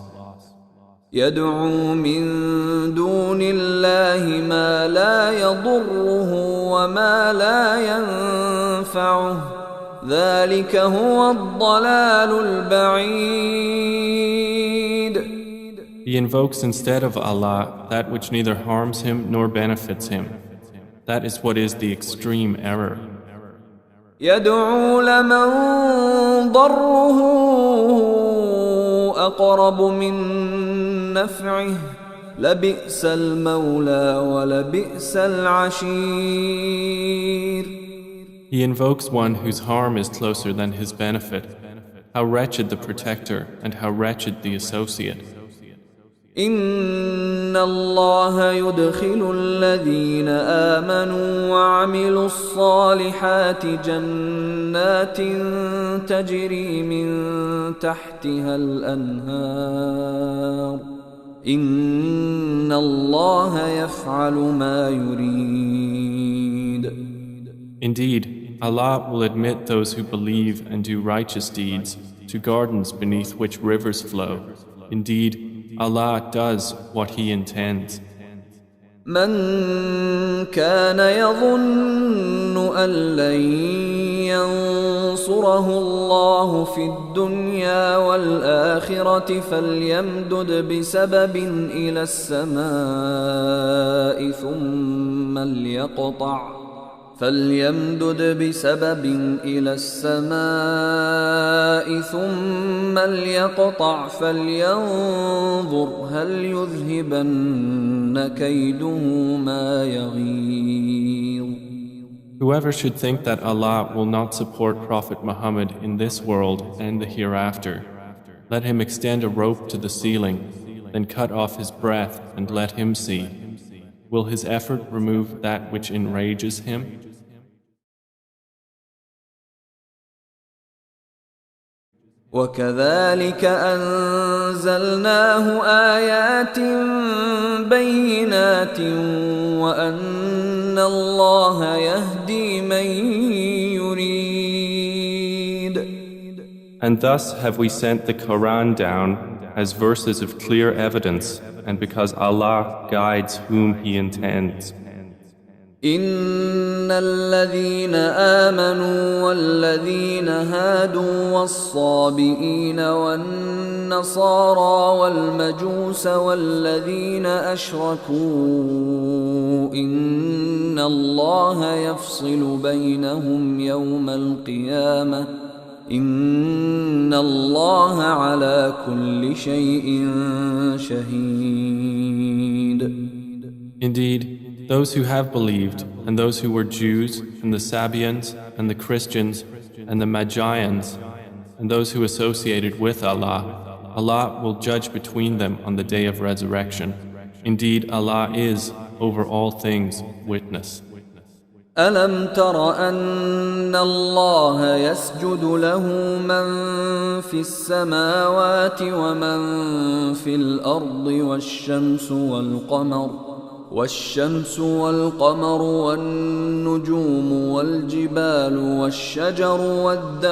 يدعو من دون الله ما لا يضره وما لا ينفعه ذلك هو الضلال البعيد. He invokes instead of Allah that which neither harms him nor benefits him. That is what is the extreme error. يدعو لمن ضره أقرب من نفعه لبئس المولى ولبئس العشير. He invokes one whose harm is closer than his benefit. How wretched the protector and how wretched the associate. إن الله يدخل الذين آمنوا وعملوا الصالحات جنات تجري من تحتها الأنهار إن الله يفعل ما يريد. Indeed, Allah will admit those who believe and do righteous deeds to gardens beneath which rivers flow. Indeed, Allah does what He intends. من كان يظن أن لن ينصره الله في الدنيا والآخرة فليمدد بسبب إلى السماء ثم ليقطع فلينظر هل يذهبن كيده ما يغيظ. Whoever should think that Allah will not support Prophet Muhammad in this world and the hereafter, let him extend a rope to the ceiling, then cut off his breath and let him see. Will his effort remove that which enrages him? وكذلك أنزلناه آيات بينات وأن الله يهدي من يريد. And thus have we sent the Quran down as verses of clear evidence, and because Allah guides whom He intends. إن الذين آمنوا والذين هادوا والصابئين والنصارى والنصارى والمجوس والذين أشركوا إن الله يفصل بينهم يوم القيامة إن الله على كل شيء شهيد. Indeed, those who have believed, and those who were Jews, and the Sabians, and the Christians, and the Magians, and those who associated with Allah, Allah will judge between them on the day of resurrection. Indeed, Allah is, over all things, witness. ألم تر أن الله يسجد له من في السماوات ومن في الأرض والشمس والقمر والنجوم والجبال والشجر والدواب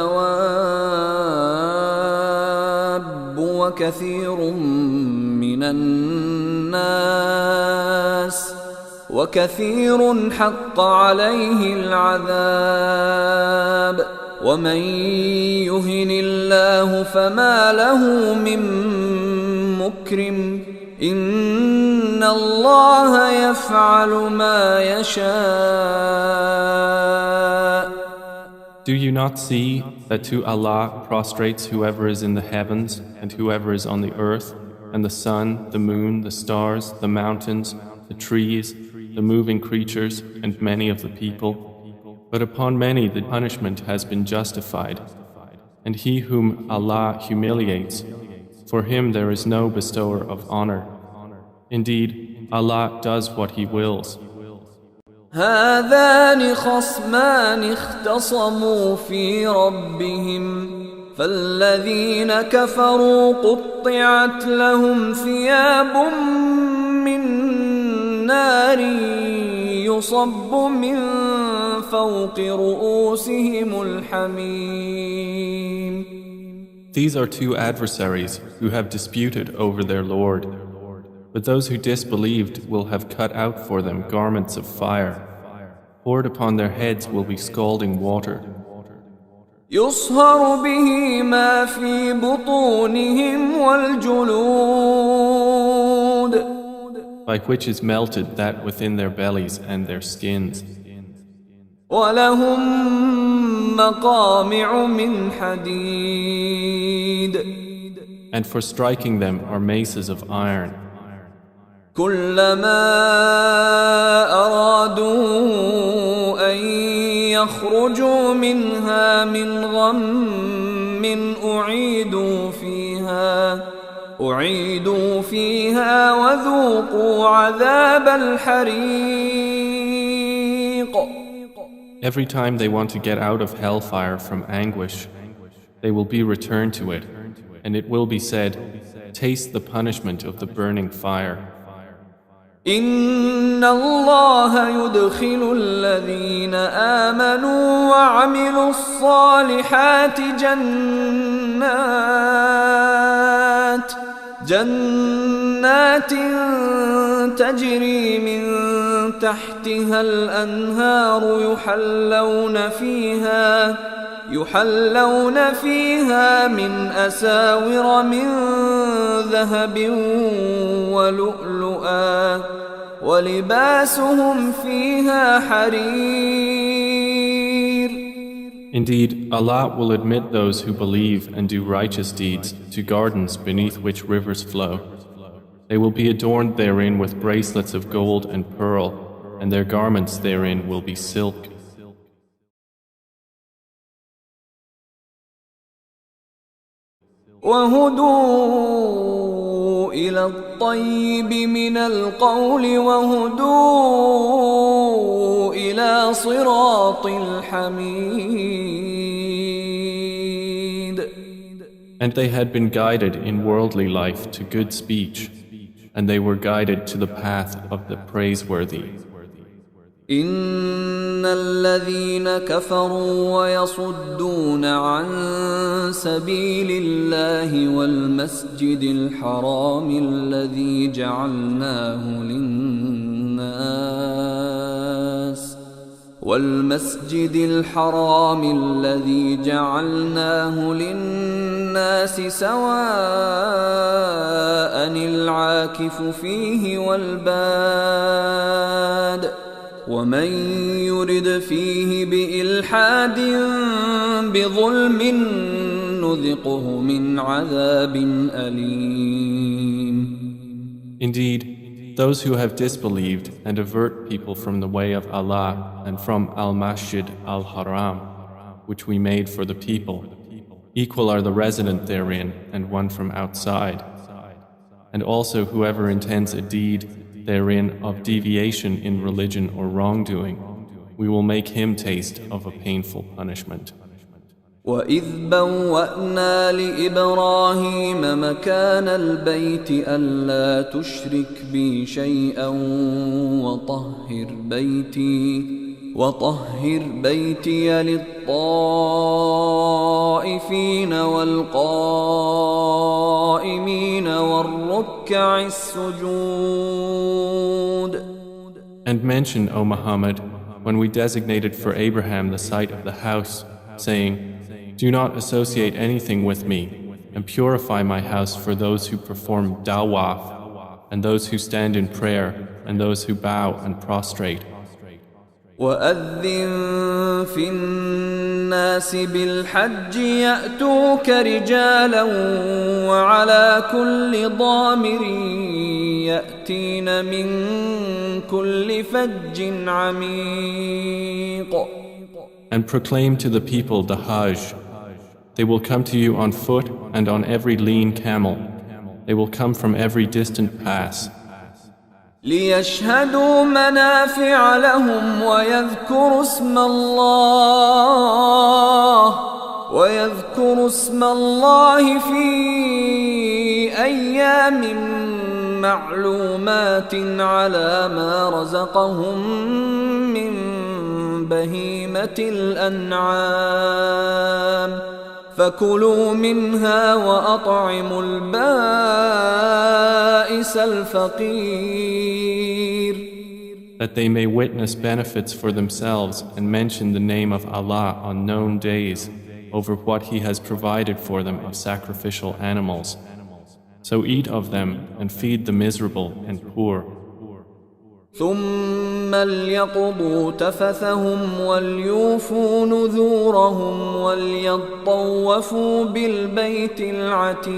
وكثير حق عليه العذاب ومن يهن الله فما له من مكرم إن الله يفعل ما يشاء. Do you not see that to Allah prostrates whoever is in the heavens and whoever is on the earth, and the sun, the moon, the stars, the mountains, the trees, the moving creatures, and many of the people? But upon many the punishment has been justified, and he whom Allah humiliates, for him there is no bestower of honor. Indeed, Allah does what He wills. هذان خصمان اختصموا في ربهم فالذين كفروا قطعت لهم ثياب من نار يصب من فوق رؤوسهم الحميم. These are two adversaries who have disputed over their Lord. But those who disbelieved will have cut out for them garments of fire. Poured upon their heads will be scalding water. يصهر به ما في بطونهم والجلود. By which is melted that within their bellies and their skins. ولهم مقامع من حديد. And for striking them are maces of iron. كلما أرادوا أن يخرجوا منها من غم أعيدوا فيها وذوقوا عذاب الحريق. Every time they want to get out of hellfire from anguish, they will be returned to it, and it will be said, taste the punishment of the burning fire. إن الله يدخل الذين آمنوا وعملوا الصالحات جنات تجري من تحتها الأنهار يحلون فيها من أساور من ذهب ولؤلؤا ولباسهم فيها حرير. Indeed, Allah will admit those who believe and do righteous deeds to gardens beneath which rivers flow. They will be adorned therein with bracelets of gold and pearl, and their garments therein will be silk. وهدوا إلى الطيب من القول وهدوا إلى صراط الحميد. And they had been guided in worldly life to good speech, and they were guided to the path of the praiseworthy. إن الذين كفروا ويصدون عن سبيل الله والمسجد الحرام الذي والمسجد الحرام الذي جعلناه للناس سواء العاكف فيه والباد ومن يرد فيه بإلحاد بظلم نذقه من عذاب أليم. Indeed, those who have disbelieved and avert people from the way of Allah and from Al-Masjid Al-Haram, which we made for the people, equal are the resident therein and one from outside. And also whoever intends a deed therein of deviation in religion or wrongdoing, we will make him taste of a painful punishment. وَإِذْ بَوَّأْنَا لِإِبْرَاهِيمَ مَكَانَ الْبَيْتِ أَلَّا تُشْرِكْ بِي شَيْئًا وَطَهِّرْ بَيْتِيَ لِلطَّائِفِينَ وَالْقَائِمِينَ وَالرُّكَّعِ السُّجُودِ. And mention, O Muhammad, when we designated for Abraham the site of the house, saying, do not associate anything with me, and purify my house for those who perform dawaf, and those who stand in prayer, and those who bow and prostrate. وَأَذِّن فِي النَّاسِ بِالْحَجِّ يَأْتُوكَ رِجَالًا وَعَلَى كُلِّ ضَامِرٍ يَأْتِينَ مِنْ كُلِّ فَجٍّ عَمِيقٍ. And proclaim to the people the Hajj. They will come to you on foot and on every lean camel. They will come from every distant pass. لِيَشْهَدُوا مَنَافِعَ لَهُمْ وَيَذْكُرُوا اسْمَ الله في أيام معلومات على ما رزقهم من بهيمة الأنعام فكلوا منها وأطعموا البائس الفقير. That they may witness benefits for themselves and mention the name of Allah on known days over what He has provided for them of sacrificial animals. So eat of them and feed the miserable and poor. ثم ليقضوا تفثهم وليوفوا نذورهم وليطوفوا بالبيت العتيق.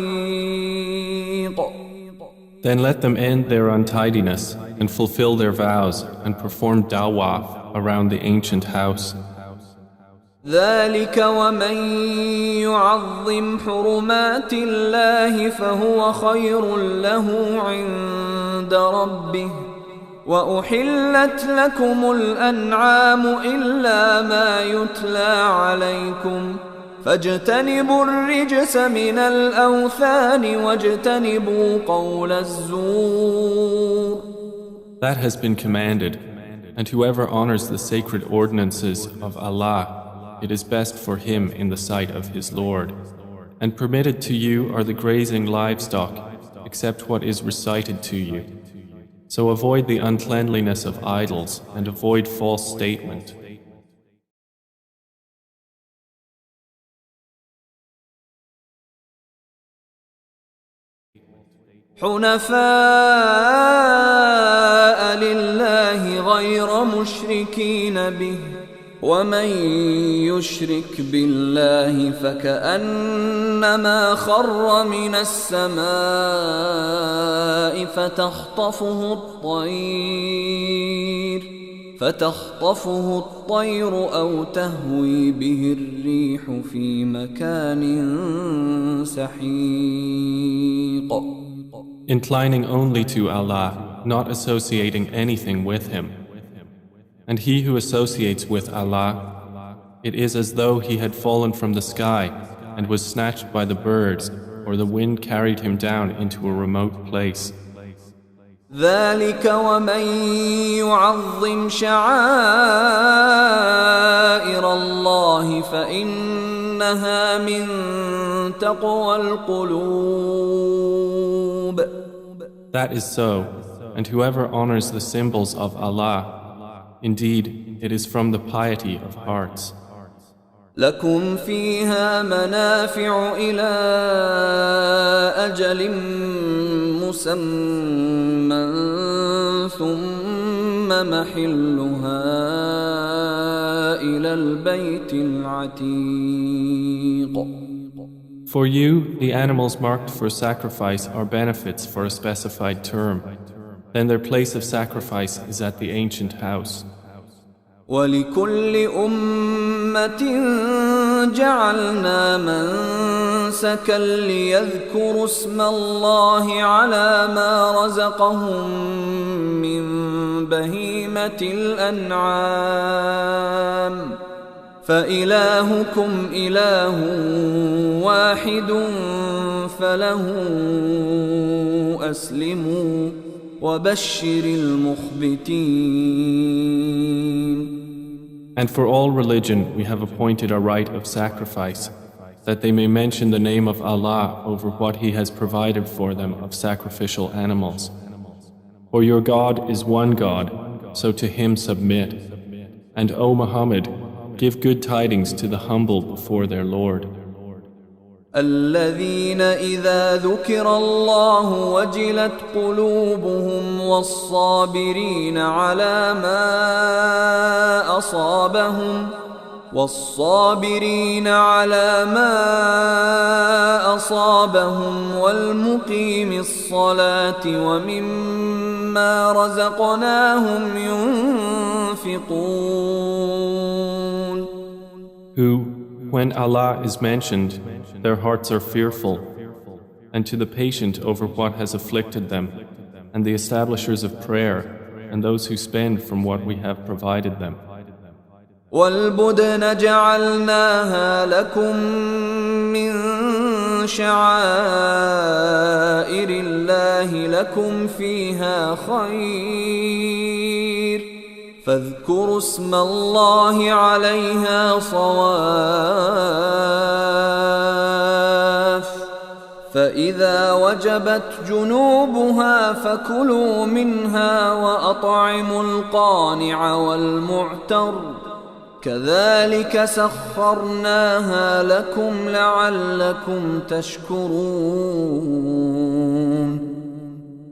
Then let them end their untidiness and fulfill their vows and perform dawaf around the ancient house. ذلك ومن يعظم حرمات الله فهو خير له عند ربه وأحلت لكم الأنعام إلا ما يتلى عليكم فاجتنبوا الرجس من الأوثان واجتنبوا قول الزور. That has been commanded, and whoever honors the sacred ordinances of Allah, it is best for him in the sight of his Lord. And permitted to you are the grazing livestock, except what is recited to you. So avoid the uncleanliness of idols and avoid false statement. حنفاء لله غير مشركين به ومن يشرك بالله فكأنما خر من السماء فتخطفه الطير أو تهوي به الريح في مكان سحيق. Inclining only to Allah, not associating anything with Him. And he who associates with Allah, it is as though he had fallen from the sky and was snatched by the birds, or the wind carried him down into a remote place. ذلك ومن يعظم شعائر الله فإنها من تقوى القلوب. That is so, and whoever honors the symbols of Allah, Indeed, it is from the piety of hearts. لكم فيها منافع إلى أجل مسمى ثم محلها إلى البيت العتيق. For you, the animals marked for sacrifice are benefits for a specified term. Then their place of sacrifice is at the ancient house. ولكل أمة جعلنا منسكا ليذكروا اسم الله على ما رزقهم من بهيمة الأنعام فإلهكم إله واحد فله أسلموا وبشر المخبتين. And for all religion we have appointed a rite of sacrifice, that they may mention the name of Allah over what He has provided for them of sacrificial animals. For your God is one God, so to Him submit. And O Muhammad, give good tidings to the humble before their Lord. الذين إذاذكر الله وجلت قلوبهم والصابرين على ما أصابهم والمقيم الصلاة ومما رزقناهم ينفقون. Who, when Allah is mentioned, their hearts are fearful, and to the patient over what has afflicted them, and the establishers of prayer, and those who spend from what we have provided them. وَالْبُدْنَ جَعَلْنَاهَا لَكُم مِّن شَعَائِرِ اللَّهِ لَكُمْ فِيهَا خَيْرٌ فاذكروا اسم الله عليها صواف فإذا وجبت جنوبها فكلوا منها وأطعموا القانع والمعتر كذلك سخرناها لكم لعلكم تشكرون.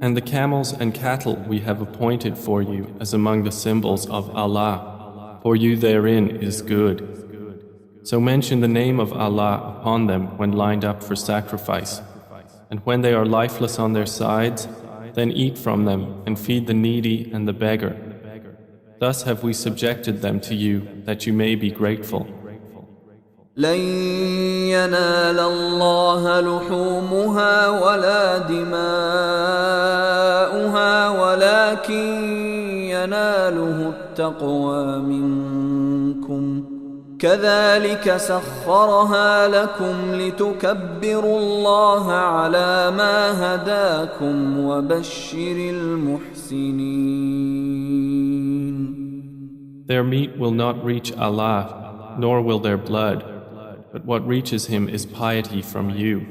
And the camels and cattle we have appointed for you as among the symbols of Allah. For you therein is good. So mention the name of Allah upon them when lined up for sacrifice. And when they are lifeless on their sides, then eat from them and feed the needy and the beggar. Thus have we subjected them to you that you may be grateful. لن ينال الله لحومها ولا دماؤها ولكن يناله التقوى منكم كذلك سخرها لكم لتكبروا الله على ما هداكم وبشر المحسنين. Their meat will not reach Allah, nor will their blood, but what reaches Him is piety from you.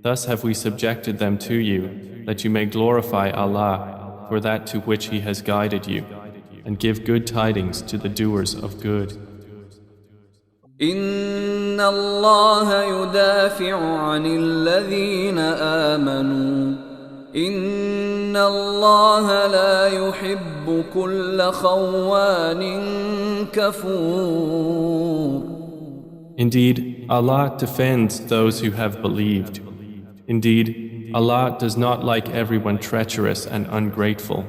Thus have we subjected them to you, that you may glorify Allah for that to which He has guided you, and give good tidings to the doers of good. إن الله يدافع عن الذين آمنوا إن الله لا يحب كل خوان كفور. Indeed, Allah defends those who have believed. Indeed, Allah does not like everyone treacherous and ungrateful.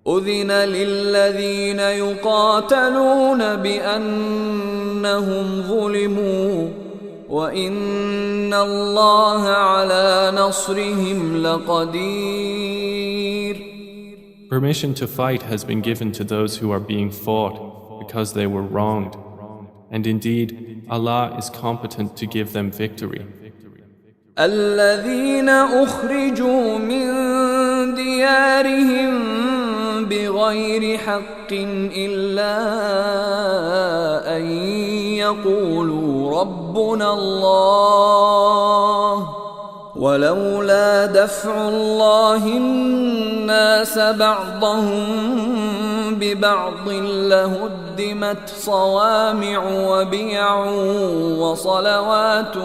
أذن للذين يقاتلون بأنهم ظلموا وإن الله على نصرهم لقدير. Permission to fight has been given to those who are being fought because they were wronged. And indeed, Allah is competent to give them victory. الذين أخرجوا من ديارهم بغير حق إلا أن يقولوا ولولا دفع الله الناس بعضهم ببعض لهدمت صوامع وبيع وصلوات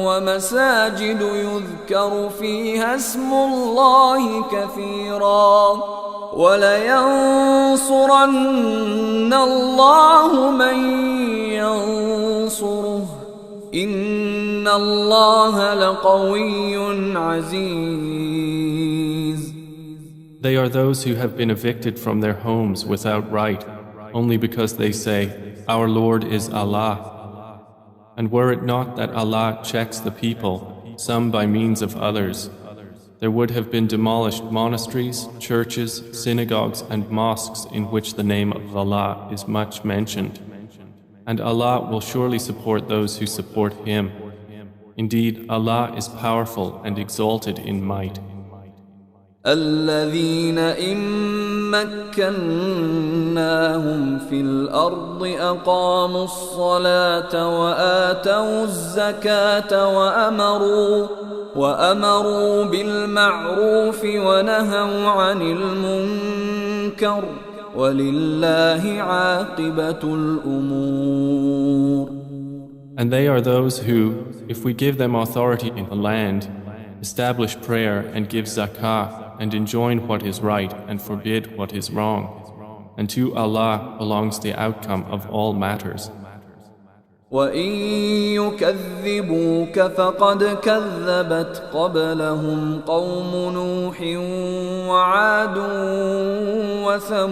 ومساجد يذكر فيها اسم الله كثيرا ولينصرن الله من ينصره إن الله لقوي عزيز. They are those who have been evicted from their homes without right, only because they say, Our Lord is Allah. And were it not that Allah checks the people, some by means of others, there would have been demolished monasteries, churches, synagogues and mosques in which the name of Allah is much mentioned. And Allah will surely support those who support Him. Indeed, Allah is powerful and exalted in might. الذين إن مكناهم في الأرض أقاموا الصلاة وآتوا الزكاة وأمروا بالمعروف ونهوا عن المنكر ولله عاقبة الأمور. And they are those who, if we give them authority in the land, establish prayer and give zakah and enjoin what is right and forbid what is wrong. And to Allah belongs the outcome of all matters. وَإِن يُكَذِّبُوكَ فَقَدْ كَذَّبَتْ قَبْلَهُمْ قَوْمُ نُوحٍ وَعَادٌ وَثَمُودَ.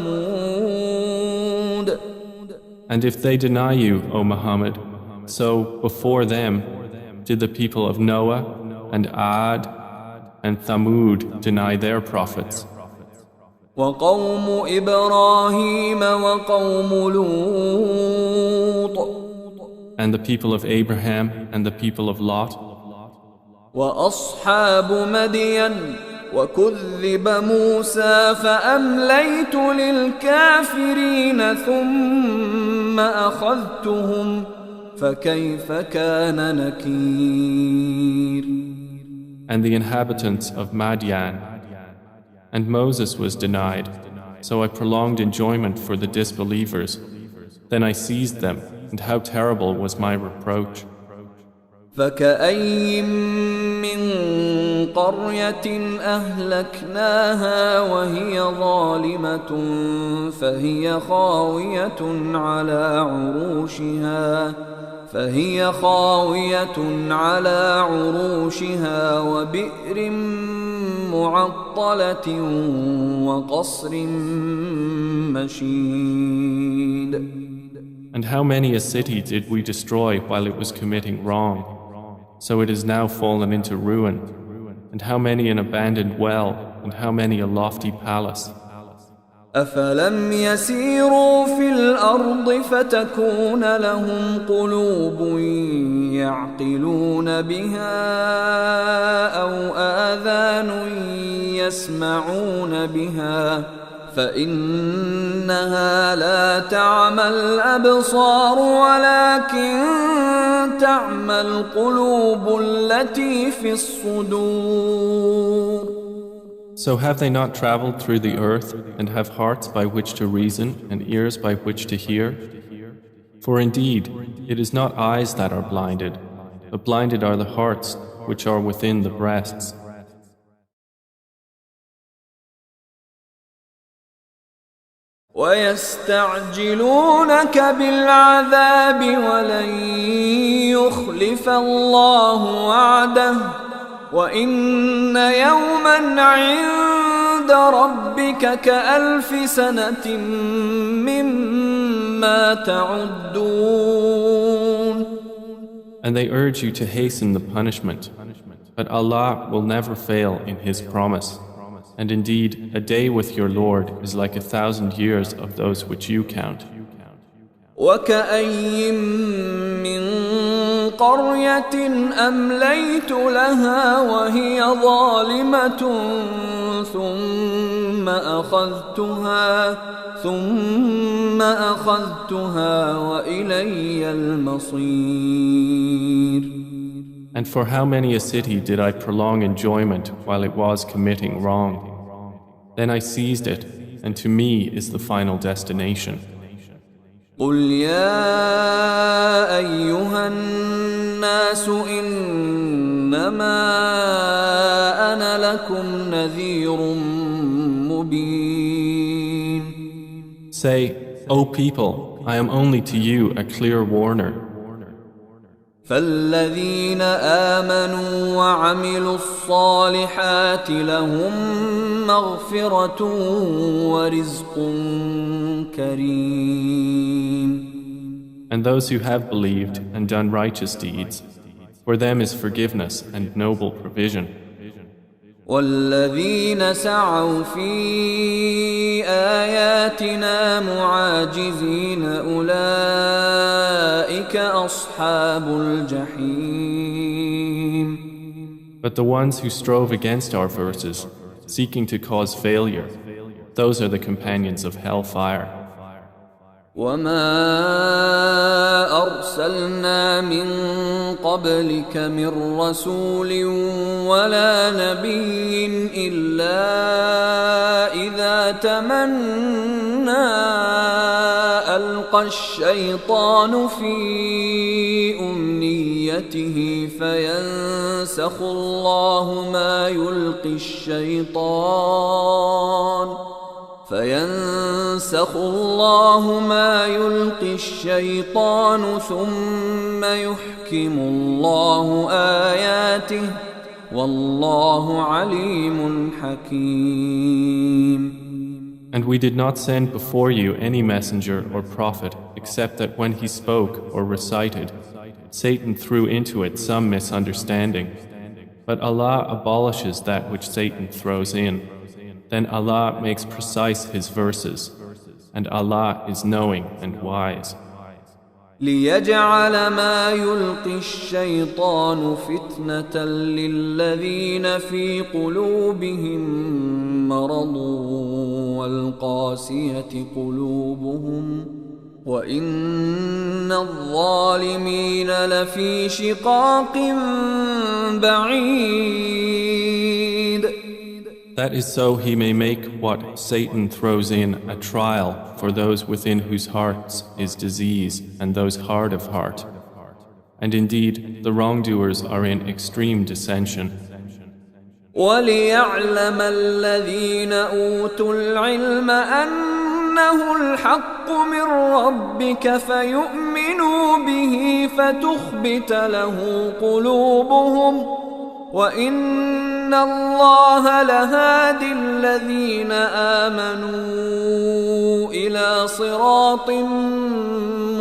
And if they deny you, O Muhammad, so before them did the people of Noah and Ad and Thamud deny their prophets. وَقَوْمُ إِبْرَاهِيمَ وَقَوْمُ لُوطٍ. And the people of Abraham and the people of Lot. وَأَصْحَابُ مَدْيَنَ وَكُذِّبَ مُوسَى فَأَمْلَيْتُ لِلْكَافِرِينَ ثُمَّ أَخَذْتُهُمْ فَكَيْفَ كَانَ نَكِيرِ. And the inhabitants of Madian. And Moses was denied, so I prolonged enjoyment for the disbelievers. Then I seized them, and how terrible was my reproach. فَكَأَيٍّ مِّن قَرْيَةٍ أَهْلَكْنَاهَا وَهِيَ ظَالِمَةٌ فهي خاوية على عروشها وبئر معطلة وقصر مشيد. And how many a city did we destroy while it was committing wrong? So it is now fallen into ruin. And how many an abandoned well, and how many a lofty palace. أفلم يسيروا في الأرض فتكون لهم قلوب يعقلون بها أو آذان يسمعون بها فإنها لا تعمى الأبصار ولكن تعمى القلوب التي في الصدور. So have they not traveled through the earth and have hearts by which to reason and ears by which to hear? For indeed, it is not eyes that are blinded, but blinded are the hearts which are within the breasts. وَيَسْتَعْجِلُونَكَ بِالْعَذَابِ وَلَنْ يُخْلِفَ اللَّهُ وَعْدَهُ وَإِنَّ يَوْمًا عِندَ رَبِّكَ كَأَلْفِ سَنَةٍ مِّمَّا تَعُدُّونَ. And they urge you to hasten the punishment, but Allah will never fail in His promise. And indeed, a day with your Lord is like 1,000 years of those which you count. وَكَأَيٍّ مِّن قَرْيَةٍ أَمْلَيْتُ لَهَا وَهِيَ ظَالِمَةٌ ثُمَّ أَخَذْتُهَا وَإِلَيَّ الْمَصِيرُ. And for how many a city did I prolong enjoyment while it was committing wrong? Then I seized it, and to me is the final destination. قل يا أيها الناس إنما أنا لكم نذير مبين. Say, O people, I am only to you a clear warner. فالذين آمنوا وعملوا الصالحات لهم مغفرة ورزق كريم. And those who have believed and done righteous deeds, for them is forgiveness and noble provision. والذين سعوا في آياتنا معاجزين أولئك أصحاب الجحيم. But the ones who strove against our verses, seeking to cause failure, those are the companions of hellfire. وما أرسلنا من قبلك من رسول ولا نبي إلا إذا تمنى ألقى الشيطان في أمنيته فينسخ الله ما يلقي الشيطان ثم يحكم الله آياته والله عليم حكيم. And we did not send before you any messenger or prophet except that when he spoke or recited, Satan threw into it some misunderstanding. But Allah abolishes that which Satan throws in. Then Allah makes precise His verses, and Allah is knowing and wise. ليجعل ما يلقي الشيطان فتنة للذين في قلوبهم مرض والقاسية قلوبهم وإن الظالمين لفي شقاق بعيد. That is so he may make what Satan throws in a trial for those within whose hearts is disease and those hard of heart. And indeed, the wrongdoers are in extreme dissension. وَلِيَعْلَمَ الَّذِينَ أُوتُوا الْعِلْمَ أَنَّهُ الْحَقُّ مِنْ رَبِّكَ فَيُؤْمِنُوا بِهِ فَتُخْبِتَ لَهُ قُلُوبُهُمْ وَإِنَّ اللَّهَ لَهَادِي الَّذِينَ آمَنُوا إِلَى صِرَاطٍ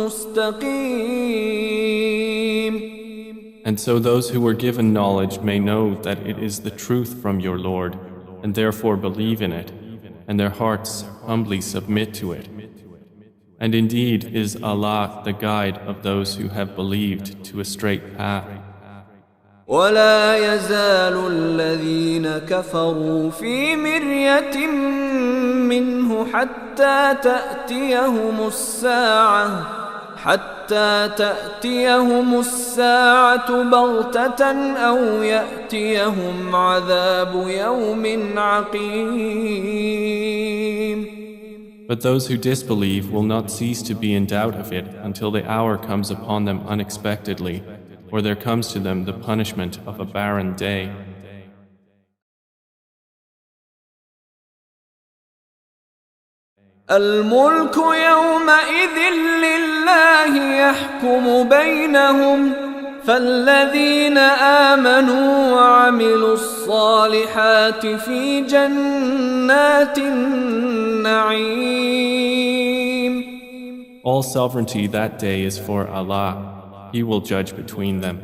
مُسْتَقِيمٍ. And so those who were given knowledge may know that it is the truth from your Lord, and therefore believe in it, and their hearts humbly submit to it. And indeed is Allah the guide of those who have believed to a straight path. ولا يزال الذين كفروا في مرية منه حتى تأتيهم الساعة بغتة أو يأتيهم عذاب يوم عقيم. But those who disbelieve will not cease to be in doubt of it until the hour comes upon them unexpectedly, or there comes to them the punishment of a barren day. الملك يومئذ لله يحكم بينهم فالذين آمنوا وعملوا الصالحات في جنات النعيم. All sovereignty that day is for Allah. He will judge between them.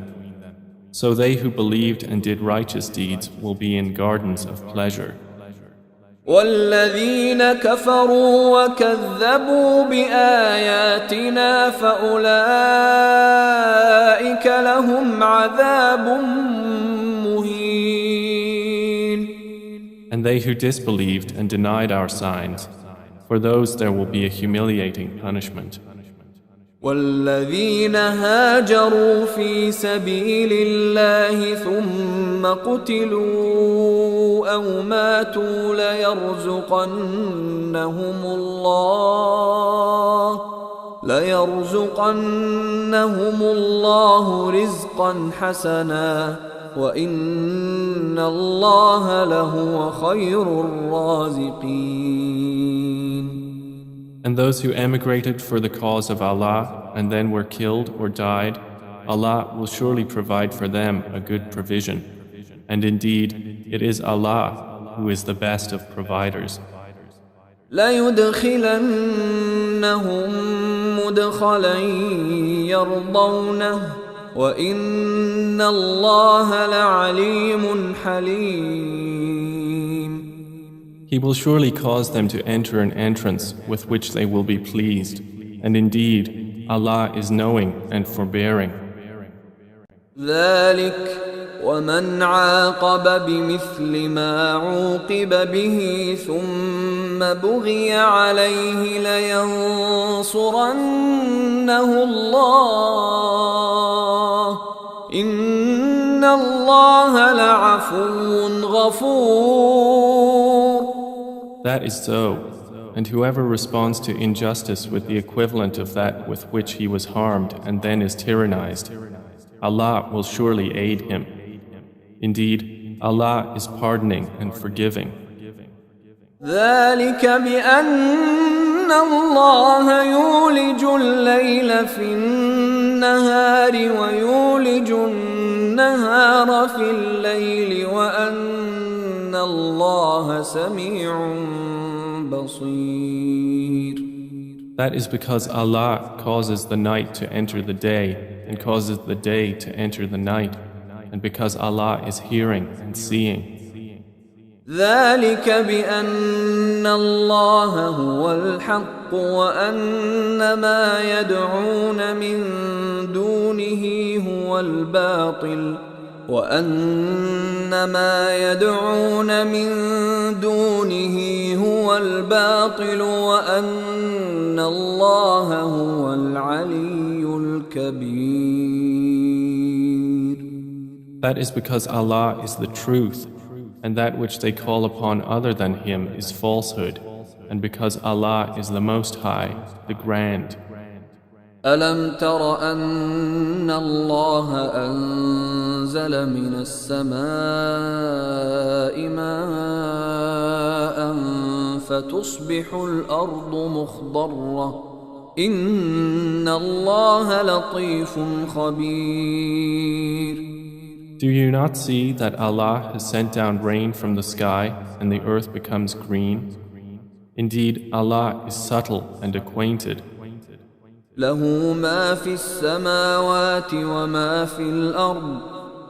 So they who believed and did righteous deeds will be in gardens of pleasure. والذين كفروا وكذبوا بآياتنا فأولئك لهم عذاب مهين. And they who disbelieved and denied our signs, for those there will be a humiliating punishment. والذين هاجروا في سبيل الله ثم قتلوا أو ماتوا ليرزقنهم الله رزقا حسنا وإن الله لهو خير الرازقين. And those who emigrated for the cause of Allah and then were killed or died, Allah will surely provide for them a good provision. And indeed, it is Allah who is the best of providers. لَيُدْخِلَنَّهُمْ مُدْخَلًا يَرْضَوْنَهُ وَإِنَّ اللَّهَ لَعَلِيمٌ حَلِيمٌ. He will surely cause them to enter an entrance with which they will be pleased. And indeed, Allah is knowing and forbearing. ذلك ومن عاقب بمثل ما عوقب به ثم بغي عليه لينصرنه الله إن الله لعفو غفور. That is so, and whoever responds to injustice with the equivalent of that with which he was harmed and then is tyrannized, Allah will surely aid him. Indeed, Allah is pardoning and forgiving. ذلك بأن الله يولج الليل في النهار ويولج النهار في الليل وأن الله سميع بصير. That is because Allah causes the night to enter the day and causes the day to enter the night, and because Allah is hearing and seeing. ذلك بأن الله هو الحق وأن ما يدعون من دونه هو الباطل وأن ما يدعون من دونه هو الباطل وأن الله هو العلي الكبير. That is because Allah is the truth, and that which they call upon other than Him is falsehood, and because Allah is the Most High, the Grand. ألم تر أن الله أنزل من السماء ماء فتصبح الأرض مخضرة إن الله لطيف خبير. Do you not see that Allah has sent down rain from the sky and the earth becomes green? Indeed, Allah is subtle and acquainted. له ما في السماوات وما في الأرض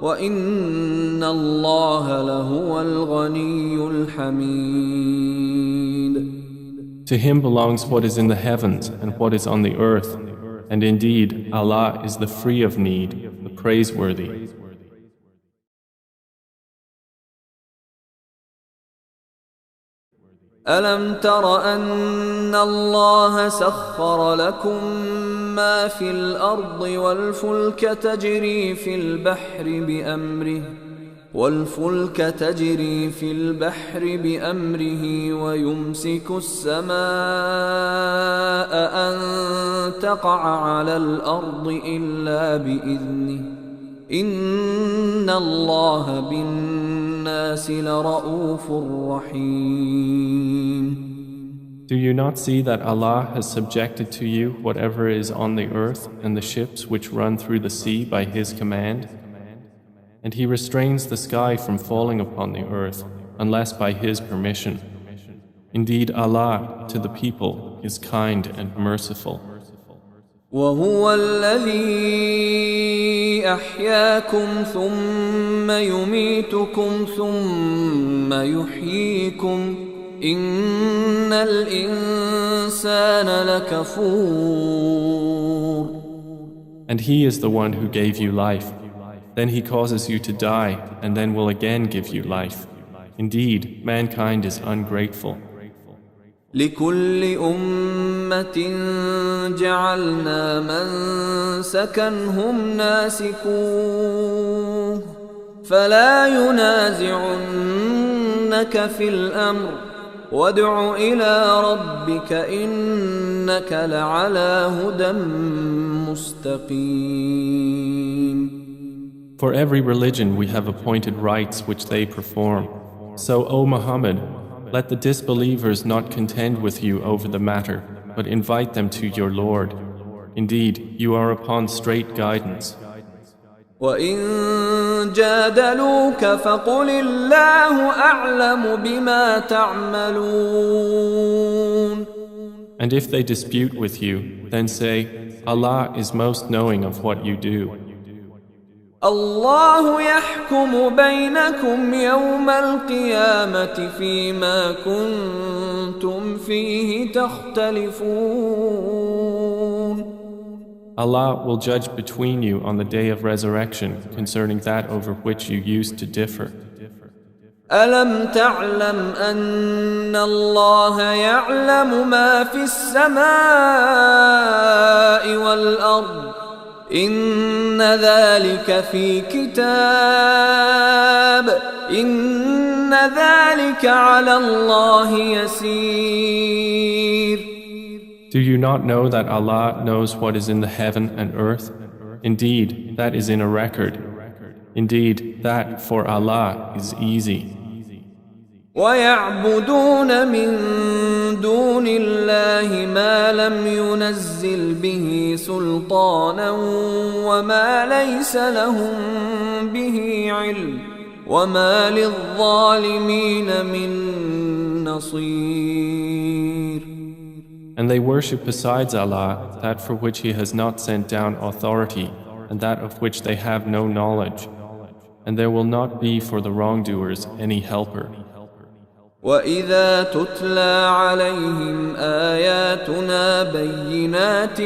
وإن الله لهو الغني الحميد. To Him belongs what is in the heavens and what is on the earth, and indeed, Allah is the free of need, the praiseworthy. ألم تر أن الله سخر لكم ما في الأرض والفلك تجري في البحر بأمره ويمسك السماء أن تقع على الأرض إلا بإذنه إن الله بالناس لرؤوف رحيم. Do you not see that Allah has subjected to you whatever is on the earth and the ships which run through the sea by His command? And He restrains the sky from falling upon the earth unless by His permission. Indeed, Allah to the people is kind and merciful. وهو الذي أحياكم ثم يميتكم ثم يحييكم إن الإنسان لكفور. And He is the one who gave you life. Then He causes you to die and then will again give you life. Indeed, mankind is ungrateful. لكل أمة جعلنا منسكا هم ناسكوه فلا ينازعنك في الأمر وادع إلى ربك إنك لعلى هدى مستقيم. For every religion we have appointed rites which they perform. So, O Muhammad, let the disbelievers not contend with you over the matter, but invite them to your Lord. Indeed, you are upon straight guidance. وَإِن جَادَلُوكَ فَقُلِ اللَّهُ أَعْلَمُ بِمَا تَعْمَلُونَ. And if they dispute with you, then say, Allah is most knowing of what you do. الله يحكم بينكم يوم القيامة فيما كنتم فيه تختلفون. Allah will judge between you on the day of resurrection concerning that over which you used to differ. ألم تعلم أن الله يعلم ما في السماء والأرض إن ذلك في كتاب إن ذلك على الله يسير. Do you not know that Allah knows what is in the heaven and earth? Indeed, that is in a record. Indeed, that for Allah is easy. وَيَعْبُدُونَ مِن دُونِ اللَّهِ مَا لَمْ يُنَزِّلْ بِهِ سُلْطَانًا وَمَا لَيْسَ لَهُم بِهِ عِلْمٌ وَمَا لِلظَّالِمِينَ مِن نَصِيرٍ. And they worship besides Allah that for which He has not sent down authority and that of which they have no knowledge. And there will not be for the wrongdoers any helper. وَإِذَا تُتْلَى عَلَيْهِمْ آيَاتُنَا بَيِّنَاتٍ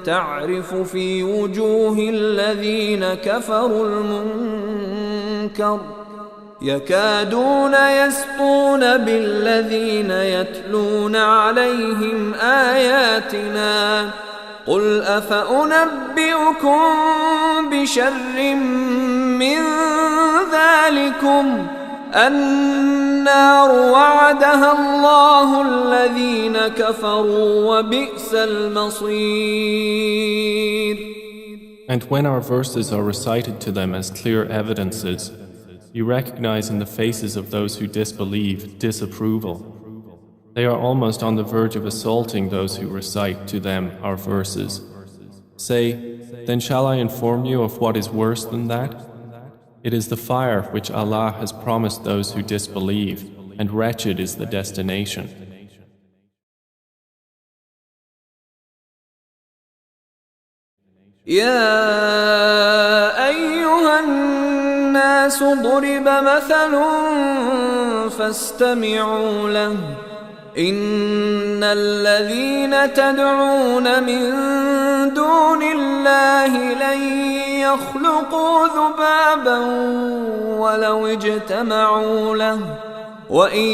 تَعْرِفُ فِي وُجُوهِ الَّذِينَ كَفَرُوا الْمُنكَرَ يَكَادُونَ يَسْطُونَ بِالَّذِينَ يَتْلُونَ عَلَيْهِمْ آيَاتِنَا قُلْ أَفَأُنَبِّئُكُم بِشَرٍّ مِّن ذَلِكُمْ النار وعدها الله الذين كفروا وبئس المصير. And when our verses are recited to them as clear evidences, you recognize in the faces of those who disbelieve disapproval. They are almost on the verge of assaulting those who recite to them our verses. Say, then shall I inform you of what is worse than that? It is the fire which Allah has promised those who disbelieve, and wretched is the destination. يا أيها الناس ضرب مثل فاستمعوا له إن الذين تدعون من دون الله لن يخلقوا ذبابا ولو اجتمعوا له وإن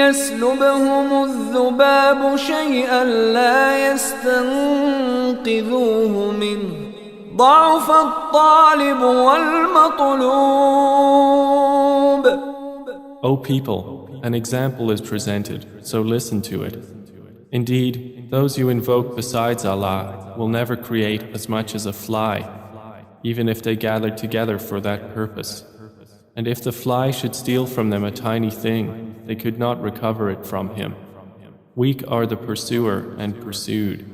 يسلبهم الذباب شيئا لا يستنقذوه منه ضعف الطالب والمطلوب. O people, an example is presented, so listen to it. Indeed, those you invoke besides Allah will never create as much as a fly, even if they gathered together for that purpose. And if the fly should steal from them a tiny thing, they could not recover it from him. Weak are the pursuer and pursued.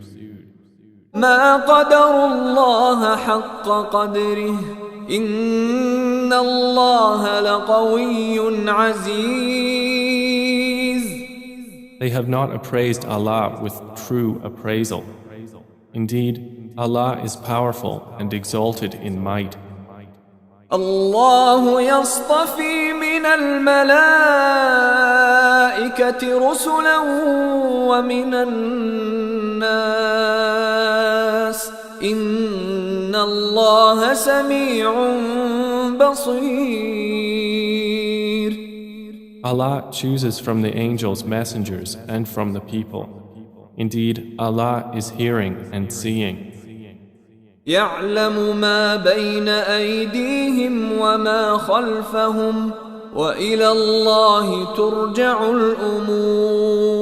ما قدر الله حق قدره إن الله لقوي عزيز. They have not appraised Allah with true appraisal. Indeed, Allah is powerful and exalted in might. الله يصطفي من الملائكة رسلا ومن الناس إن الله سميع بصير. Allah chooses from the angels messengers and from the people. Indeed, Allah is hearing and seeing. يعلم ما بين أيديهم وما خلفهم وإلى الله ترجع الأمور.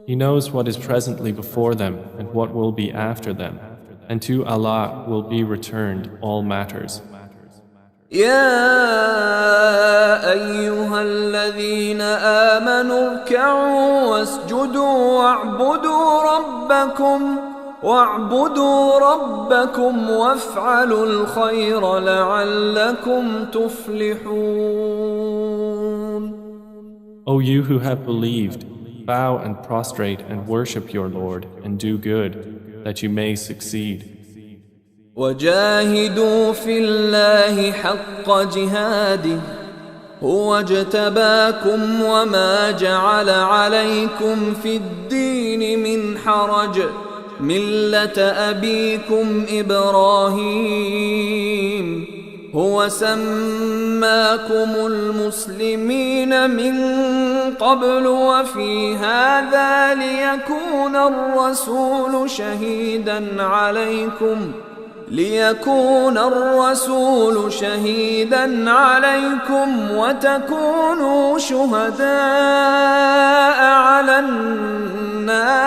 He knows what is presently before them and what will be after them, and to Allah will be returned all matters. يا أيها الذين آمنوا اركعوا واسجدوا واعبدوا ربكم وافعلوا الخير لعلكم تفلحون. O you who have believed, bow and prostrate and worship your Lord and do good, that you may succeed. وجاهدوا في الله حق جهاده هو اجتباكم وما جعل عليكم في الدين من حرج ملة أبيكم إبراهيم هو سماكم المسلمين من قبل وفي هذا ليكون الرسول شهيدا عليكم وتكونوا شهداء على الناس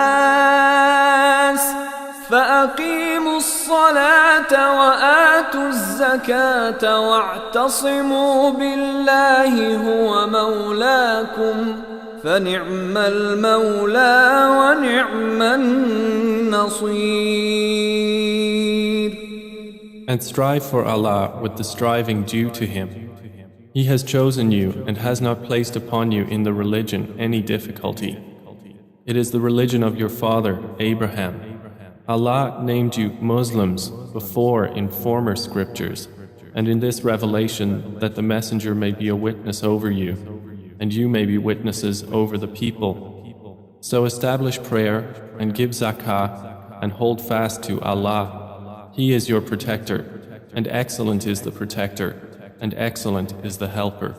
فأقيموا الصلاة وآتوا الزكاة واعتصموا بالله هو مولاكم فنعم المولى ونعم النصير. And strive for Allah with the striving due to Him. He has chosen you and has not placed upon you in the religion any difficulty. It is the religion of your father, Abraham. Allah named you Muslims before in former scriptures, and in this revelation that the messenger may be a witness over you, and you may be witnesses over the people. So establish prayer and give zakah and hold fast to Allah. He is your protector, and excellent is the protector, and excellent is the helper.